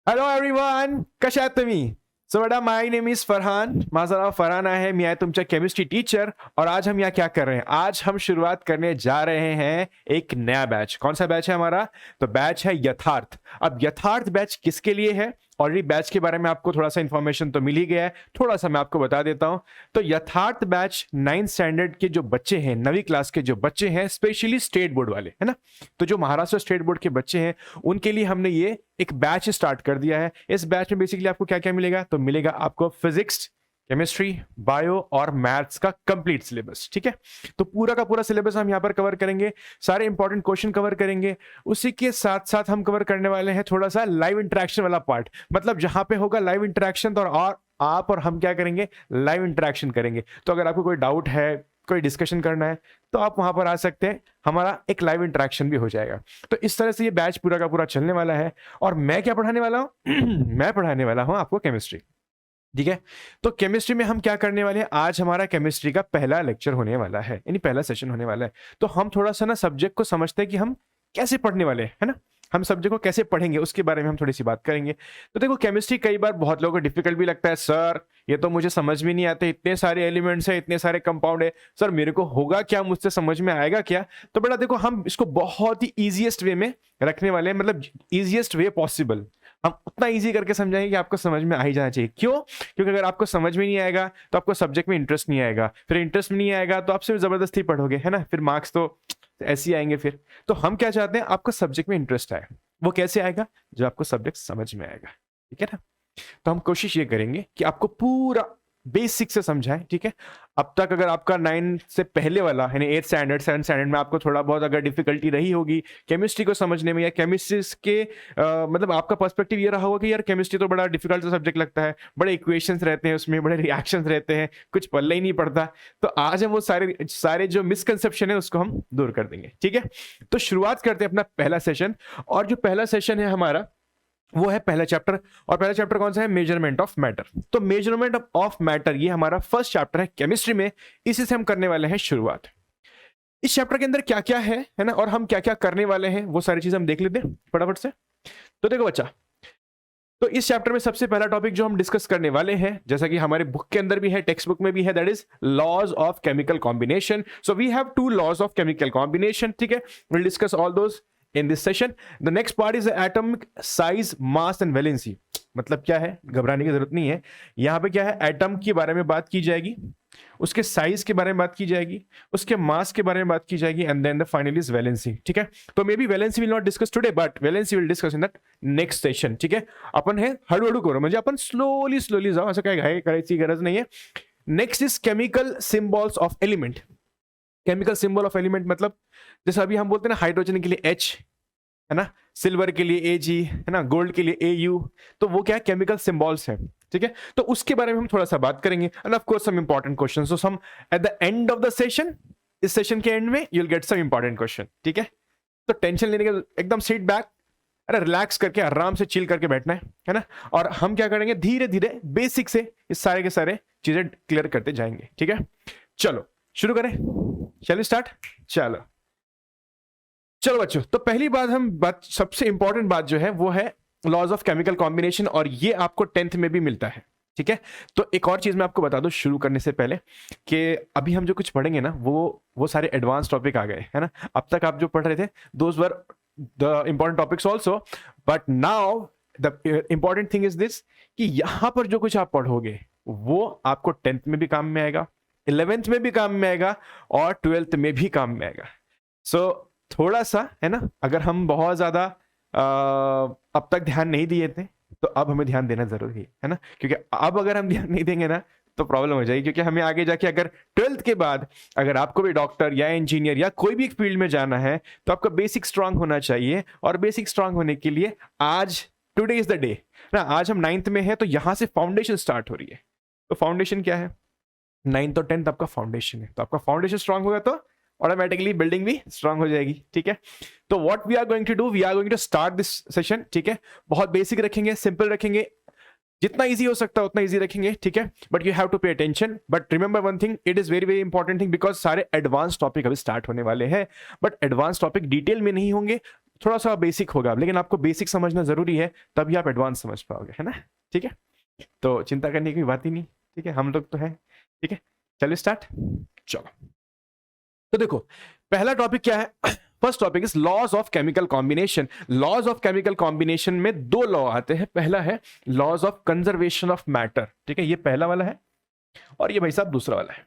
Hello everyone, कशा आहात तुम्ही? सो बेटा, माय नेम इज फरहान, माझा नाम फरहान है, मैं तुमचा केमिस्ट्री टीचर। और आज हम यहाँ क्या कर रहे हैं? आज हम शुरुआत करने जा रहे हैं एक नया बैच। कौन सा बैच है हमारा? तो बैच है यथार्थ। अब यथार्थ बैच किसके लिए है? ऑलरेडी बैच के बारे में आपको थोड़ा सा इन्फॉर्मेशन तो मिल ही गया है, थोड़ा सा मैं आपको बता देता हूं। तो यथार्थ बैच 9th स्टैंडर्ड के जो बच्चे हैं, 9वीं क्लास के जो बच्चे हैं, स्पेशली स्टेट बोर्ड वाले, है ना। तो जो महाराष्ट्र स्टेट बोर्ड के बच्चे हैं, उनके लिए हमने ये एक बैच स्टार्ट कर दिया है। इस बैच में बेसिकली आपको क्या क्या मिलेगा? तो मिलेगा आपको फिजिक्स, केमिस्ट्री, बायो और मैथ्स का कंप्लीट सिलेबस। ठीक है, तो पूरा का पूरा सिलेबस हम यहाँ पर कवर करेंगे, सारे इंपॉर्टेंट क्वेश्चन कवर करेंगे। उसी के साथ साथ हम कवर करने वाले हैं थोड़ा सा लाइव इंटरेक्शन वाला पार्ट, मतलब जहां पे होगा लाइव इंटरेक्शन, तो और आप और हम क्या करेंगे? लाइव इंटरेक्शन करेंगे। तो अगर आपको कोई डाउट है, कोई डिस्कशन करना है, तो आप वहां पर आ सकते हैं, हमारा एक लाइव इंटरेक्शन भी हो जाएगा। तो इस तरह से ये बैच पूरा का पूरा चलने वाला है। और मैं क्या पढ़ाने वाला हूं? मैं पढ़ाने वाला हूं आपको केमिस्ट्री। ठीक है, तो केमिस्ट्री में हम क्या करने वाले हैं? आज हमारा केमिस्ट्री का पहला लेक्चर होने वाला है, यानी पहला सेशन होने वाला है। तो हम थोड़ा सा ना सब्जेक्ट को समझते हैं कि हम कैसे पढ़ने वाले हैं, है ना। हम सब्जेक्ट को कैसे पढ़ेंगे उसके बारे में हम थोड़ी सी बात करेंगे। तो देखो, केमिस्ट्री कई बार बहुत लोगों को डिफिकल्ट भी लगता है। सर, ये तो मुझे समझ में नहीं आते, इतने सारे एलिमेंट्स है, इतने सारे कंपाउंड है, सर मेरे को होगा क्या, मुझसे समझ में आएगा क्या? तो बेटा देखो, हम इसको बहुत ही ईजिएस्ट वे में रखने वाले हैं, मतलब ईजिएस्ट वे पॉसिबल। हम उतना इजी करके समझाएंगे कि आपको समझ में आ ही जाना चाहिए। क्यों? क्योंकि अगर आपको समझ में नहीं आएगा तो आपको सब्जेक्ट में इंटरेस्ट नहीं आएगा, फिर इंटरेस्ट में नहीं आएगा तो आप सिर्फ जबरदस्ती पढ़ोगे, है ना, फिर मार्क्स तो ऐसे ही आएंगे फिर। तो हम क्या चाहते हैं? आपको सब्जेक्ट में इंटरेस्ट आए। वो कैसे आएगा? जब आपको सब्जेक्ट समझ में आएगा। ठीक है ना। तो हम कोशिश ये करेंगे कि आपको पूरा बेसिक से समझाएं। ठीक है, अब तक अगर आपका 9 से पहले वाला यानी 8th स्टैंडर्ड 7th स्टैंडर्ड में आपको थोड़ा बहुत अगर डिफिकल्टी रही होगी केमिस्ट्री को समझने में, या केमिस्ट्री के मतलब आपका पर्सपेक्टिव ये रहा होगा कि यार केमिस्ट्री तो बड़ा डिफिकल्ट सब्जेक्ट लगता है, बड़े इक्वेशंस रहते हैं उसमें, बड़े रिएक्शंस रहते हैं, कुछ पल्ले ही नहीं पड़ता। तो आज हम वो सारे सारे जो मिसकंसेप्शन है उसको हम दूर कर देंगे। ठीक है, तो शुरुआत करते हैं अपना पहला सेशन। और जो पहला सेशन है हमारा, वो है पहला चैप्टर। और पहला चैप्टर कौन सा है? Measurement of matter. तो मेजरमेंट ऑफ मैटर ये हमारा फर्स्ट चैप्टर है केमिस्ट्री में, इसी से हम करने वाले हैं शुरुआत। इस चैप्टर के अंदर क्या क्या है ना, और हम क्या क्या करने वाले हैं, वो सारी चीजें हम देख लेते हैं फटाफट से। तो देखो बच्चा, तो इस चैप्टर में सबसे पहला टॉपिक जो हम डिस्कस करने वाले हैं, जैसा कि हमारे बुक के अंदर भी है, टेक्स्ट बुक में भी है, that is laws of chemical combination. So we have 2 laws of chemical combination. ठीक है, will discuss all those in this session. The next part is the atomic size, mass and valency. मतलब क्या है? घबराने की जरूरत नहीं है। यहाँ पे क्या है? एटम के बारे में बात की जाएगी, उसके साइज के बारे में बात की जाएगी, उसके मास के बारे में बात की जाएगी, and then the final is valency. ठीक है, तो maybe valency will not discuss today, but valency will discuss in that next session. ठीक है, अपन है हळूहळू करो, म्हणजे अपन स्लोली स्लोली जाओ, असं काय घाई करायची गरज नहीं है। Next is chemical symbols of element. Chemical symbol of element मतलब जैसे अभी हम बोलते हैं ना, हाइड्रोजन के लिए H, है ना, सिल्वर के लिए Ag, है ना, गोल्ड के लिए Au, तो वो क्या है? केमिकल सिंबल्स है। ठीक है, तो उसके बारे में हम थोड़ा सा बात करेंगे, and of course some important question. So some at the end of the session, इस सेशन के एंड में you will get some important question. ठीक है, तो टेंशन लेने के, एकदम सीट बैक, अरे रिलैक्स करके आराम से चिल करके बैठना है ना। और हम क्या करेंगे? धीरे धीरे बेसिक से इस सारे के सारे चीजें क्लियर करते जाएंगे। ठीक है, चलो शुरू करें, चलिए स्टार्ट। चलो चलो बच्चों, तो पहली बात सबसे इंपॉर्टेंट बात जो है वो है लॉज ऑफ केमिकल कॉम्बिनेशन, और ये आपको 10th में भी मिलता है। ठीक है, तो एक और चीज मैं आपको बता दूं शुरू करने से पहले, कि अभी हम जो कुछ पढ़ेंगे ना, वो सारे एडवांस टॉपिक आ गए, है ना। अब तक आप जो पढ़ रहे थे, those were the important topics also, but now the important thing is this, कि यहां पर जो कुछ आप पढ़ोगे वो आपको 10th में भी काम में आएगा, 11th में भी काम में आएगा, और 12th में भी काम में आएगा। सो थोड़ा सा, है ना, अगर हम बहुत ज्यादा अब तक ध्यान नहीं दिए थे, तो अब हमें ध्यान देना जरूरी है ना, क्योंकि अब अगर हम ध्यान नहीं देंगे ना तो प्रॉब्लम हो जाएगी। क्योंकि हमें आगे जाके अगर 12th के बाद अगर आपको भी डॉक्टर या इंजीनियर या कोई भी एक फील्ड में जाना है, तो आपका बेसिक स्ट्रांग होना चाहिए। और बेसिक स्ट्रांग होने के लिए आज, टुडे इज द डे ना, आज हम 9th में है, तो यहां से फाउंडेशन स्टार्ट हो रही है। तो फाउंडेशन क्या है? 9th और 10th आपका फाउंडेशन है, तो आपका फाउंडेशन स्ट्रांग होगा तो ऑटोमेटिकली बिल्डिंग भी स्ट्रांग हो जाएगी। ठीक है, तो what we are going to do, we are going to start this session. ठीक है, बहुत बेसिक रखेंगे, सिंपल रखेंगे, जितना इजी हो सकता है उतना इजी रखेंगे। ठीक है, but you have to pay attention, but remember one thing, it is very very important thing, because सारे एडवांस टॉपिक अभी स्टार्ट होने वाले हैं, बट एडवांस टॉपिक डिटेल में नहीं होंगे, थोड़ा सा बेसिक होगा, लेकिन आपको बेसिक समझना जरूरी है, तभी आप एडवांस समझ पाओगे, है ना। ठीक है, तो चिंता करने की बात ही नहीं। ठीक है, हम लोग तो है। ठीक है, चलिए स्टार्ट। चलो, तो देखो पहला टॉपिक क्या है। First topic is laws of chemical combination. Laws of chemical combination में दो लॉ आते हैं। पहला है laws of conservation of matter. ठीक है, ये पहला वाला है, और ये भाई साहब दूसरा वाला है।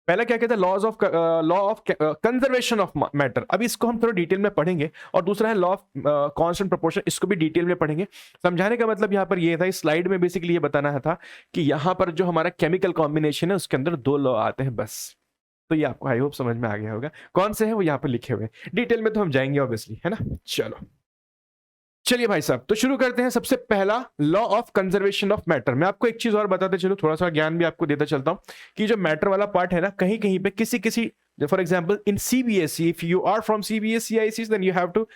पहला क्या कहते हैं, law of conservation of matter. अभी इसको हम थोड़ा डिटेल में पढ़ेंगे, और दूसरा है लॉ ऑफ कांस्टेंट प्रोपोर्शन, इसको भी डिटेल में पढ़ेंगे। समझाने का मतलब यहां पर ये था, इस स्लाइड में बेसिकली ये बताना था कि यहां पर जो हमारा केमिकल कॉम्बिनेशन है उसके अंदर दो लॉ आते हैं बस। तो ये आपको आई होप समझ में आ गया होगा, कौन से हैं वो यहाँ पर लिखे हुए हैं। डिटेल में तो हम जाएंगे ऑब्वियसली, है ना। चलो चलिए भाई साहब, तो शुरू करते हैं। सबसे पहला law of conservation of matter. मैं आपको एक चीज और बताते चलो, थोड़ा सा ज्ञान भी आपको देता चलता हूं कि जो मैटर वाला पार्ट है ना, कहीं कहीं पे किसी किसी, for example in CBSE, if you are from CBSE ICS, then you have to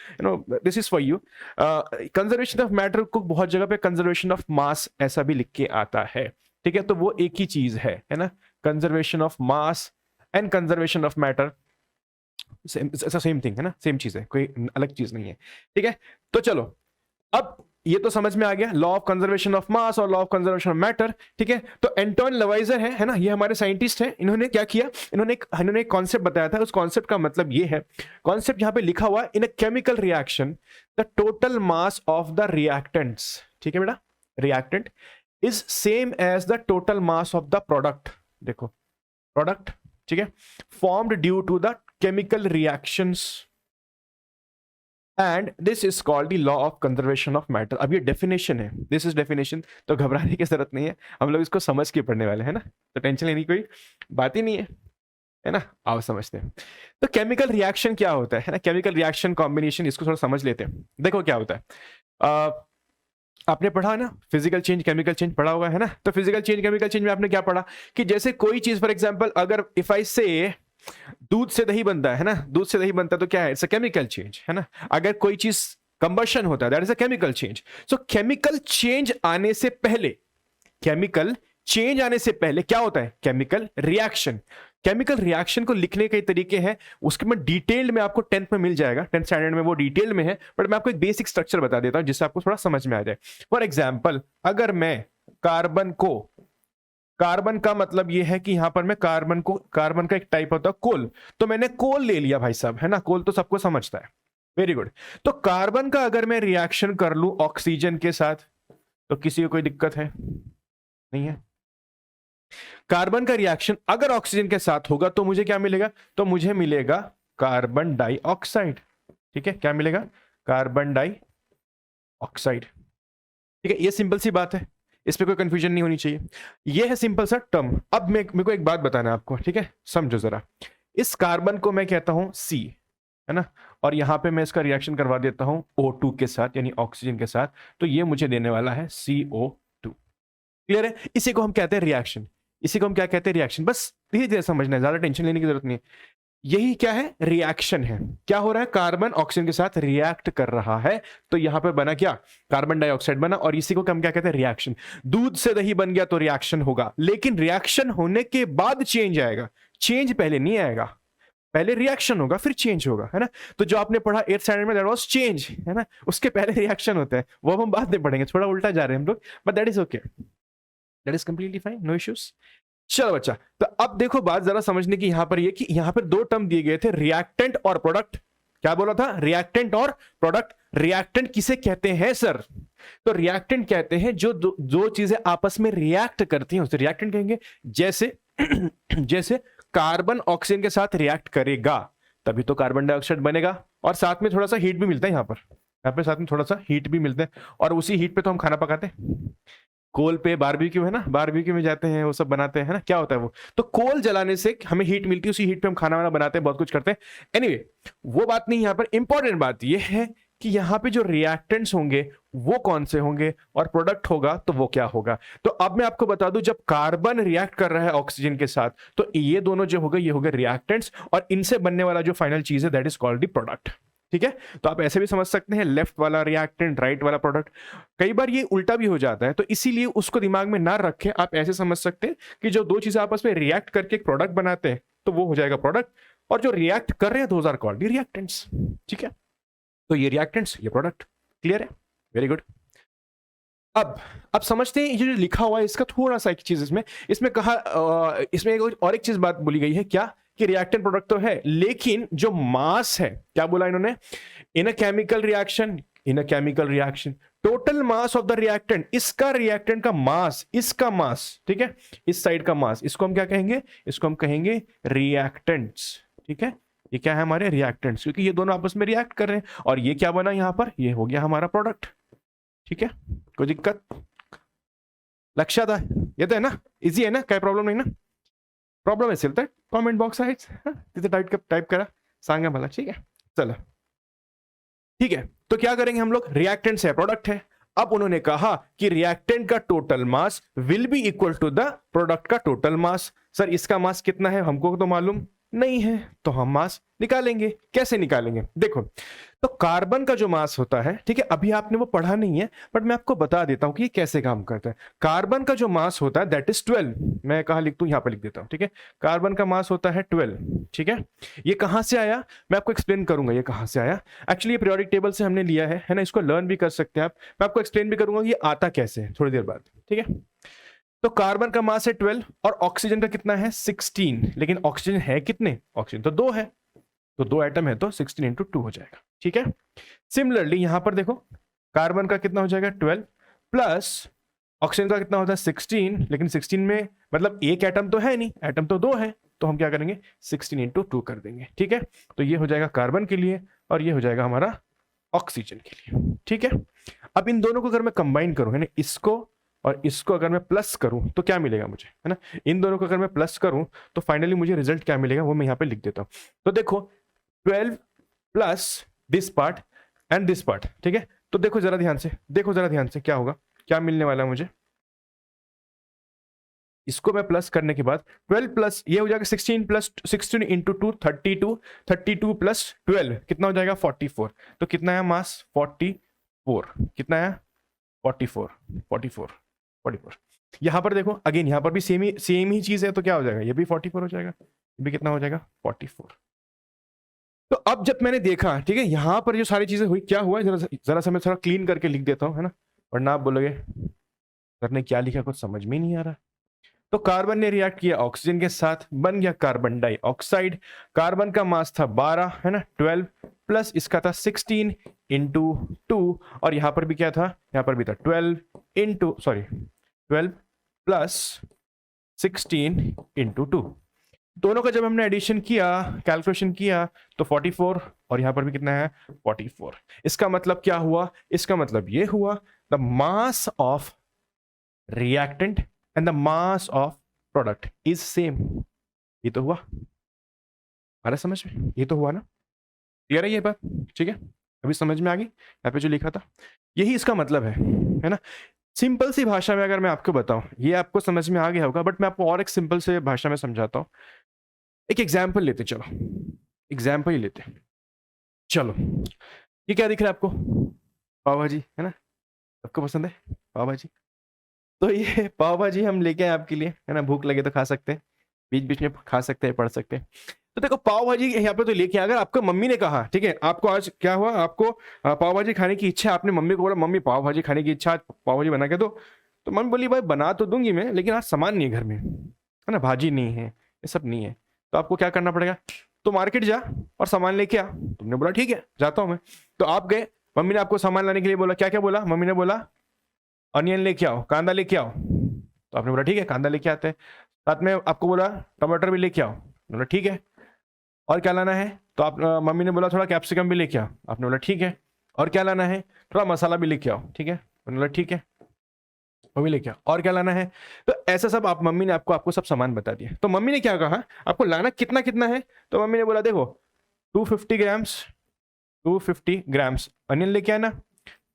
this is for you. Conservation of matter को बहुत जगह पे कंजर्वेशन ऑफ मास ऐसा भी लिख के आता है। ठीक है, तो वो एक ही चीज है ना, conservation of mass and conservation of matter, same thing है ना, सेम चीज है, कोई अलग चीज नहीं है। ठीक है, तो चलो अब ये तो समझ में आ गया, law of conservation of mass और law of conservation of matter. ठीक है, तो एंटोन लवाइजर है ना, ये हमारे साइंटिस्ट हैं। इन्होंने क्या किया, इन्होंने एक कॉन्सेप्ट बताया था। उस कॉन्सेप्ट का मतलब ये है, कॉन्सेप्ट यहां पे लिखा हुआ, in a chemical reaction the total mass of the reactants, ठीक है बेटा, reactant is same as the total mass of the product. देखो प्रोडक्ट, ठीक है, formed due to the chemical reactions, and this is called the law of conservation of matter. अब ये definition है, this is definition, तो घबराने की जरूरत नहीं है, हम लोग इसको समझ के पढ़ने वाले हैं ना, तो टेंशन लेने की कोई बात ही नहीं है ना। आओ समझते हैं। तो केमिकल रिएक्शन क्या होता है ना, केमिकल रिएक्शन कॉम्बिनेशन, इसको थोड़ा समझ लेते हैं। देखो क्या होता है, आपने पढ़ा ना फिजिकल चेंज केमिकल चेंज पढ़ा हुआ है ना। तो फिजिकल चेंज केमिकल चेंज में आपने क्या पढ़ा कि जैसे कोई चीज, फॉर एग्जांपल अगर इफ आई से दूध से दही बनता है ना, दूध से दही बनता है तो क्या है, इट्स अ केमिकल चेंज, है ना। अगर कोई चीज कंबशन होता है, that is a chemical change. So chemical change आने से पहले, केमिकल चेंज आने से पहले क्या होता है, केमिकल रिएक्शन। केमिकल रिएक्शन को लिखने के तरीके हैं, उसके में डिटेल्ड में आपको 10th में मिल जाएगा, 10th स्टैंडर्ड में वो डिटेल में है, बट मैं आपको एक बेसिक स्ट्रक्चर बता देता हूं जिससे आपको थोड़ा समझ में आ जाए। फॉर एग्जाम्पल अगर मैं कार्बन को, कार्बन का मतलब यह है कि यहां पर मैं कार्बन को, कार्बन का एक टाइप होता है कोल, तो मैंने कोल ले लिया भाई साहब, है ना, कोल तो सबको समझता है, वेरी गुड। तो कार्बन का अगर मैं रिएक्शन कर लूं ऑक्सीजन के साथ, तो किसी को कोई दिक्कत है नहीं है। कार्बन का रिएक्शन अगर ऑक्सीजन के साथ होगा तो मुझे क्या मिलेगा, तो मुझे मिलेगा कार्बन डाइऑक्साइड। ठीक है, क्या मिलेगा, कार्बन डाइऑक्साइड। ठीक है, ये सिंपल सी बात है, इस पे कोई कंफ्यूजन नहीं होनी चाहिए, ये है सिंपल सा टर्म। अब मेरे को एक बात बताना है आपको, ठीक है, समझो जरा। इस कार्बन को मैं कहता हूं C, है ना, और यहां पे मैं इसका रिएक्शन करवा देता हूं O2 के साथ, यानी ऑक्सीजन के साथ, तो ये मुझे देने वाला है CO2। क्लियर है, इसी को हम कहते हैं रिएक्शन, इसी को हम क्या कहते हैं, रिएक्शन। बस धीरे धीरे समझना है, ज्यादा टेंशन लेने की जरूरत नहीं है। यही क्या है, रिएक्शन है। क्या हो रहा है, कार्बन ऑक्सीजन के साथ रिएक्ट कर रहा है, तो यहां पे बना क्या, कार्बन डाइऑक्साइड बना, और इसी को हम क्या कहते हैं, रिएक्शन। दूध से दही बन गया तो रिएक्शन होगा, लेकिन रिएक्शन होने के बाद चेंज आएगा, चेंज पहले नहीं आएगा, पहले रिएक्शन होगा फिर चेंज होगा, है ना। तो जो आपने पढ़ा 8th स्टैंडर्ड में, दैट वाज चेंज, है ना, उसके पहले रिएक्शन होता है, वो हम बाद में पढ़ेंगे, थोड़ा उल्टा जा रहे हैं हम लोग, but that is okay, that is completely fine, no issues. चलो बच्चा, तो अब देखो बात जरा समझने की यहां पर ये कि यहां पर दो टर्म दिए गए थे, रिएक्टेंट और प्रोडक्ट। क्या बोला था, रिएक्टेंट और प्रोडक्ट। रिएक्टेंट किसे कहते हैं सर, तो रिएक्टेंट कहते हैं जो दो चीजें आपस में रिएक्ट करती हैं उसे रिएक्टेंट कहेंगे। जैसे जैसे कार्बन ऑक्सीजन के साथ रिएक्ट करेगा तभी तो कार्बन डाइऑक्साइड बनेगा, और साथ में थोड़ा सा हीट भी मिलता है, यहाँ पे साथ में थोड़ा सा हीट भी मिलता है, और उसी हीट पे तो हम खाना पकाते हैं। कोल पे बारबेक्यू है ना, बारबेक्यू में जाते हैं, वो सब बनाते हैं, है ना, क्या होता है वो, तो कोल जलाने से हमें हीट मिलती है, उसी हीट पे हम खाना वाना बनाते हैं, बहुत कुछ करते हैं। एनीवे, वो बात नहीं, यहाँ पर इंपॉर्टेंट बात ये है कि यहाँ पे जो रिएक्टेंट्स होंगे वो कौन से होंगे, और प्रोडक्ट होगा तो वो क्या होगा। तो अब मैं आपको बता दूं, जब कार्बन रिएक्ट कर रहा है ऑक्सीजन के साथ, तो ये दोनों जो होगा ये होंगे रिएक्टेंट्स, और इनसे बनने वाला जो फाइनल चीज है that is called the product. ठीक है, तो आप ऐसे भी समझ सकते हैं, लेफ्ट वाला रिएक्टेंट, राइट वाला प्रोडक्ट। कई बार ये उल्टा भी हो जाता है, तो इसीलिए उसको दिमाग में ना रखें, आप ऐसे समझ सकते हैं कि जो दो चीजें आपस में रिएक्ट करके एक प्रोडक्ट बनाते हैं तो वो हो जाएगा प्रोडक्ट, और जो रिएक्ट कर रहे हैं those are called the reactants. ठीक है, तो ये रिएक्टेंट्स, ये प्रोडक्ट। क्लियर है? Very good. अब समझते हैं ये जो लिखा हुआ है इसका थोड़ा सा एक चीज इसमें इसमें कहा इसमें और एक चीज बात बोली गई है क्या, कि रिएक्टेंट प्रोडक्ट तो है लेकिन जो मास है, क्या बोला इन्होंने, in a chemical reaction total mass of the reactant, इसका रिएक्टेंट का मास, इसका मास, ठीक है, इस साइड का मास, इसको हम क्या कहेंगे, इसको हम कहेंगे रिएक्टेंट्स। ठीक है, ये क्या है हमारे रिएक्टेंट्स, क्योंकि ये दोनों आपस में रिएक्ट कर रहे हैं और ये क्या बना यहां पर, ये हो गया हमारा प्रोडक्ट। ठीक है, कोई दिक्कत लक्षात आहे येत आहे ना, इझी आहे ना, काही प्रॉब्लेम नाही ना, प्रॉब्लेम असेल तर कॉमेंट बॉक्स आहे तिथे टाइप करा, सांगा मला। ठीक है, चलो ठीक है, तो क्या करेंगे हम लोग, रिएक्टेंट्स है, प्रोडक्ट है। अब उन्होंने कहा कि रिएक्टेंट का total mass will be equal to the product का टोटल मास। सर इसका मास कितना है हमको तो मालूम नहीं है, तो हम मास निकालेंगे। कैसे निकालेंगे, देखो, तो कार्बन का जो मास होता है, ठीक है, अभी आपने वो पढ़ा नहीं है बट मैं आपको बता देता हूं कि ये कैसे काम करता है। कार्बन का जो मास होता है दैट इज 12, मैं कहां लिख दूं, यहां पे लिख देता हूं। ठीक है, कार्बन का मास होता है 12। ठीक है, ये कहां से आया मैं आपको एक्सप्लेन करूंगा, ये कहां से आया। एक्चुअली ये पीरियोडिक टेबल से हमने लिया है ना, इसको लर्न भी कर सकते हैं आप, मैं आपको एक्सप्लेन भी करूंगा ये आता कैसे है थोड़ी देर बाद। ठीक है, तो कार्बन का मास है 12 और ऑक्सीजन का कितना है 16, लेकिन ऑक्सीजन है कितने, ऑक्सीजन तो 2 है, तो 2 एटम है तो 16 इंटू 2 हो जाएगा। ठीक है, सिमिलरली यहां पर देखो, कार्बन का कितना हो जाएगा 12 प्लस ऑक्सीजन का कितना होता है 16, लेकिन 16 में मतलब एक एटम तो है नहीं, एटम तो 2 है, तो हम क्या करेंगे 16 इंटू 2 कर देंगे। ठीक है, तो ये हो जाएगा कार्बन के लिए और ये हो जाएगा हमारा ऑक्सीजन के लिए। ठीक है, अब इन दोनों को अगर मैं कंबाइन करूं, है ना, इसको और इसको अगर मैं प्लस करूं तो क्या मिलेगा मुझे, है ना, इन दोनों को अगर मैं प्लस करूं तो फाइनली मुझे रिजल्ट क्या मिलेगा वो मैं यहां पे लिख देता हूं। तो देखो 12 plus this part and this part. ठीक है, तो देखो जरा ध्यान से, देखो जरा ध्यान से क्या होगा, क्या मिलने वाला है मुझे, इसको मैं प्लस करने के बाद 12 प्लस ये हो जाएगा 16 प्लस 16 इंटू 2 32, 32 प्लस 12 कितना हो जाएगा 44, तो कितना है मास 44, कितना है 44, 44, 44। यहां पर देखो अगेन, यहां पर भी सेम ही चीज है, तो क्या हो जाएगा, ये भी 44 हो जाएगा, ये भी कितना हो जाएगा 44। तो अब जब मैंने देखा, ठीक है, यहां पर जो सारी चीजें हुई, क्या हुआ, जरा सा मैं थोड़ा क्लीन करके लिख देता हूं, है ना, वरना आप बोलोगे सर ने क्या लिखा कुछ समझ में नहीं आ रहा। तो कार्बन ने रिएक्ट किया ऑक्सीजन के साथ, बन गया कार्बन डाइऑक्साइड। कार्बन का मास था 12, है ना, 12 प्लस इसका था 16 इंटू 2, और यहां पर भी क्या था, यहां पर भी था 12 प्लस 16 इंटू 2। दोनों का जब हमने एडिशन किया, कैलकुलेशन किया, तो 44 और यहां पर भी कितना है 44। इसका मतलब क्या हुआ, इसका मतलब ये हुआ the mass of reactant and the mass of product is same. ये तो हुआ, आ रहा समझ में, ये तो हुआ ना, क्लियर है ये बात, ठीक है, अभी समझ में आ गई, यहाँ पे जो लिखा था यही इसका मतलब है ना। सिंपल सी भाषा में अगर मैं आपको बताऊं, ये आपको समझ में आ गया होगा बट मैं आपको और एक सिंपल से भाषा में समझाता हूं। एक एग्जाम्पल लेते, चलो एग्जाम्पल ही लेते, चलो ये क्या दिख रहा है आपको, पाव भाजी, है ना, आपको पसंद है पाव भाजी, तो ये पाव भाजी हम लेके आए आपके लिए, है ना, भूख लगे तो खा सकते हैं, बीच बीच में खा सकते हैं, पढ़ सकते हैं। तो देखो पाव भाजी यहाँ पे तो लेके अगर आपको मम्मी ने कहा, ठीक है, आपको आज क्या हुआ, आपको पाव भाजी खाने की इच्छा, आपने मम्मी को बोला मम्मी पाव भाजी खाने की इच्छा, पाव भाजी बना के दो, तो मम्मी बोली भाई बना तो दूंगी मैं, लेकिन आज सामान नहीं है घर में, है ना, भाजी नहीं है, ये सब नहीं है, तो आपको क्या करना पड़ेगा, तो मार्केट जा और सामान लेके आ। तुमने बोला ठीक है जाता हूं मैं, तो आप गए, मम्मी ने आपको सामान लाने के लिए बोला, क्या क्या बोला, मम्मी ने बोला ऑनियन लेके आओ, कांदा लेके आओ, तो आपने बोला ठीक है कांदा लेके आते हैं, साथ में आपको बोला टमाटर भी लेके आओ, बोला ठीक है, और क्या लाना है, तो आप मम्मी ने बोला थोड़ा कैप्सिकम भी लेके आओ, आपने बोला ठीक है, और क्या लाना है, थोड़ा मसाला भी लेके आओ, ठीक है, मैंने बोला ठीक है वो भी लेके आओ, और क्या लाना है, तो ऐसा सब आप मम्मी ने आपको सब सामान बता दिया। तो मम्मी ने क्या कहा आपको लाना कितना कितना है, तो मम्मी ने बोला देखो 250 ग्राम्स, 250 ग्राम्स अनियन लेके आना,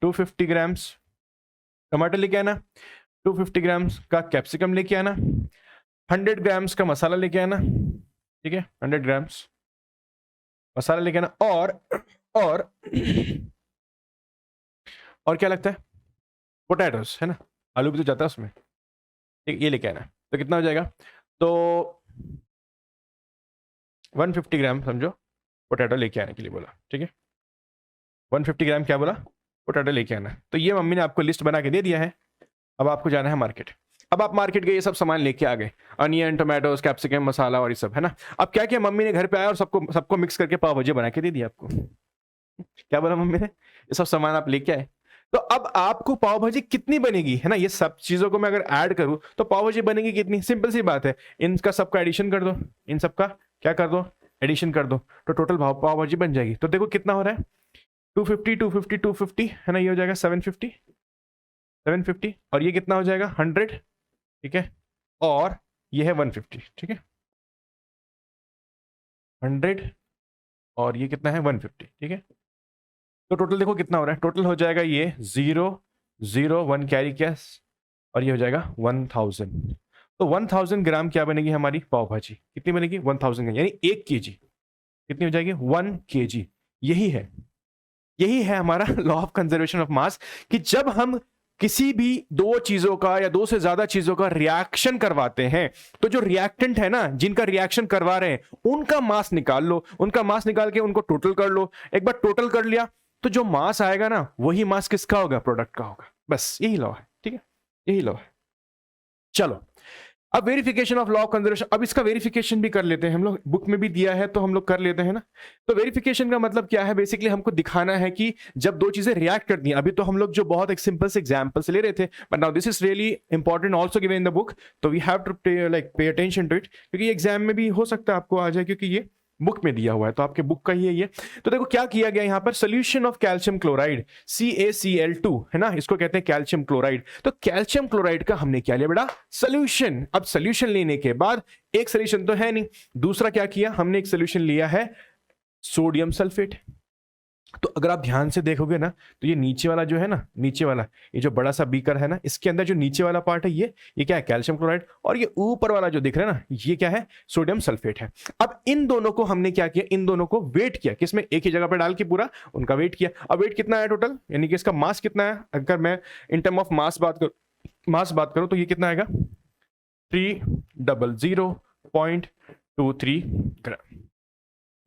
250 ग्राम्स टमाटर लेके आना, 250 ग्राम्स का कैप्सिकम लेके आना, 100 ग्राम्स का मसाला लेके आना, ठीक है, 100 ग्राम्स मसाला लेके आना, और और क्या लगता है पोटैटोस, है ना, आलू भी तो जाता है उसमें, ठीक, ये लेके आना, तो कितना हो जाएगा, तो 150 ग्राम समझो पोटैटो लेके आने के लिए बोला, ठीक है, 150 ग्राम क्या बोला, पोटैटो लेके आना। तो ये मम्मी ने आपको लिस्ट बना के दे दिया है। अब आपको जाना है मार्केट। अब आप मार्केट गए, ये सब सामान लेके आ गए, अनियन, टोमेटोज, कैप्सिकम, मसाला और ये सब, है ना। अब क्या किया मम्मी ने, घर पे आया और सबको सबको मिक्स करके पाव भाजी बना के दे दिया आपको। क्या बोला मम्मी ने, ये सब सामान आप लेके आए। तो अब आपको पाव भाजी कितनी बनेगी, है ना, ये सब चीजों को मैं अगर ऐड करूं तो पाव भाजी बनेगी कितनी, सिंपल सी बात है, इनका सबका एडिशन कर दो, इन सबका क्या कर दो, एडिशन कर दो, तो टोटल पाव भाजी बन जाएगी। तो देखो कितना हो रहा है, 250 250 250, है ना, ये हो जाएगा 750 750, और ये कितना हो जाएगा 100, ठीक है, और ये है 150, ठीक है, 100 और ये कितना है 150, ठीक है। तो टोटल देखो कितना हो रहा है, टोटल हो जाएगा ये 0 0 1 कैरी कैश, और ये हो जाएगा 1000। तो 1000 ग्राम क्या बनेगी हमारी पाव भाजी, कितनी बनेगी 1000 ग्राम, यानी 1 kg कितनी हो जाएगी 1 kg। यही है हमारा लॉ ऑफ कंजर्वेशन ऑफ मास, कि जब हम किसी भी दो चीजों का या दो से ज्यादा चीजों का रिएक्शन करवाते हैं, तो जो रिएक्टेंट है ना, जिनका रिएक्शन करवा रहे हैं, उनका मास निकाल लो, उनका मास निकाल के उनको टोटल कर लो। एक बार टोटल कर लिया तो जो मास आएगा ना, वही मास किसका होगा, प्रोडक्ट का होगा। बस यही लॉ है, ठीक है, यही लॉ है। चलो, अब verification of law of conservation, अब इसका वेरिफिकेशन भी कर लेते हैं हम लोग, बुक में भी दिया है तो हम लोग कर लेते हैं ना। तो वेरिफिकेशन का मतलब क्या है, बेसिकली हमको दिखाना है कि जब दो चीजें रिएक्ट करती हैं, अभी तो हम लोग जो बहुत एक सिंपल से एग्जांपल से ले रहे थे, but now this is really important also given in the book, तो we have to pay attention to it, क्योंकि एग्जाम में भी हो सकता है आपको आ जाए, क्योंकि ये बुक में दिया हुआ है, तो आपके बुक का ही है ये। तो देखो क्या किया गया यहाँ पर, solution of calcium chloride CaCl2, है ना, इसको कहते हैं कैल्शियम क्लोराइड। तो कैल्शियम क्लोराइड का हमने क्या लिया बेटा, सोल्यूशन। अब सोल्यूशन लेने के बाद, एक सोल्यूशन तो है नहीं, दूसरा क्या किया हमने, एक सोल्यूशन लिया है सोडियम सल्फेट। तो अगर आप ध्यान से देखोगे ना, तो ये नीचे वाला जो है ना, नीचे वाला ये जो बड़ा सा बीकर है ना, इसके अंदर जो नीचे वाला पार्ट है, ये क्या है, कैल्शियम क्लोराइड, और ये ऊपर वाला जो दिख रहा है ना, ये क्या है, सोडियम सल्फेट है। अब इन दोनों को हमने क्या किया, इन दोनों को वेट किया, किसमें, एक ही जगह पर डाल के पूरा उनका वेट किया। अब वेट कितना है टोटल, यानी कि इसका मास कितना है, अगर मैं इन टर्म ऑफ मास बात करूं तो ये कितना आएगा, 300.23 ग्राम,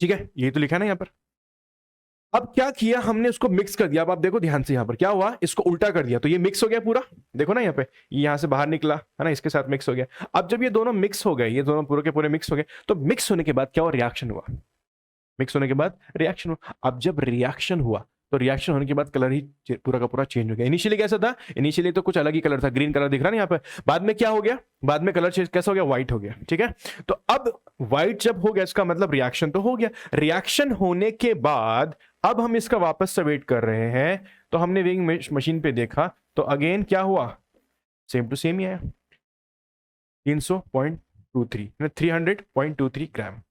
ठीक है, यही तो लिखा है ना यहाँ पर। अब क्या किया हमने, उसको मिक्स कर दिया। अब आप देखो ध्यान से, यहां पर क्या हुआ, इसको उल्टा कर दिया तो ये मिक्स हो गया पूरा, देखो ना यहाँ पे, यहां से बाहर निकला है ना, इसके साथ मिक्स हो गया। अब जब ये दोनों मिक्स हो गए, ये दोनों पूरे के पूरे मिक्स हो गए, तो मिक्स होने के बाद क्या हुआ, रिएक्शन हुआ, मिक्स होने के बाद रिएक्शन हुआ। अब जब रिएक्शन हुआ, तो रिएक्शन होने के बाद कलर ही पूरा का पूरा चेंज हो गया। इनिशियली कैसा था, इनिशियली तो कुछ अलग ही कलर था, ग्रीन कलर दिख रहा ना यहाँ पे, बाद में क्या हो गया, बाद में कलर चेंज कैसा हो गया, व्हाइट हो गया, ठीक है। तो अब व्हाइट जब हो गया, इसका मतलब रिएक्शन तो हो गया। रिएक्शन होने के बाद अब हम इसका वापस से वेट कर रहे हैं, तो हमने वेइंग मशीन पे देखा, तो अगेन क्या हुआ, सेम टू सेम ही आया, 300.23, 300.23 ग्राम।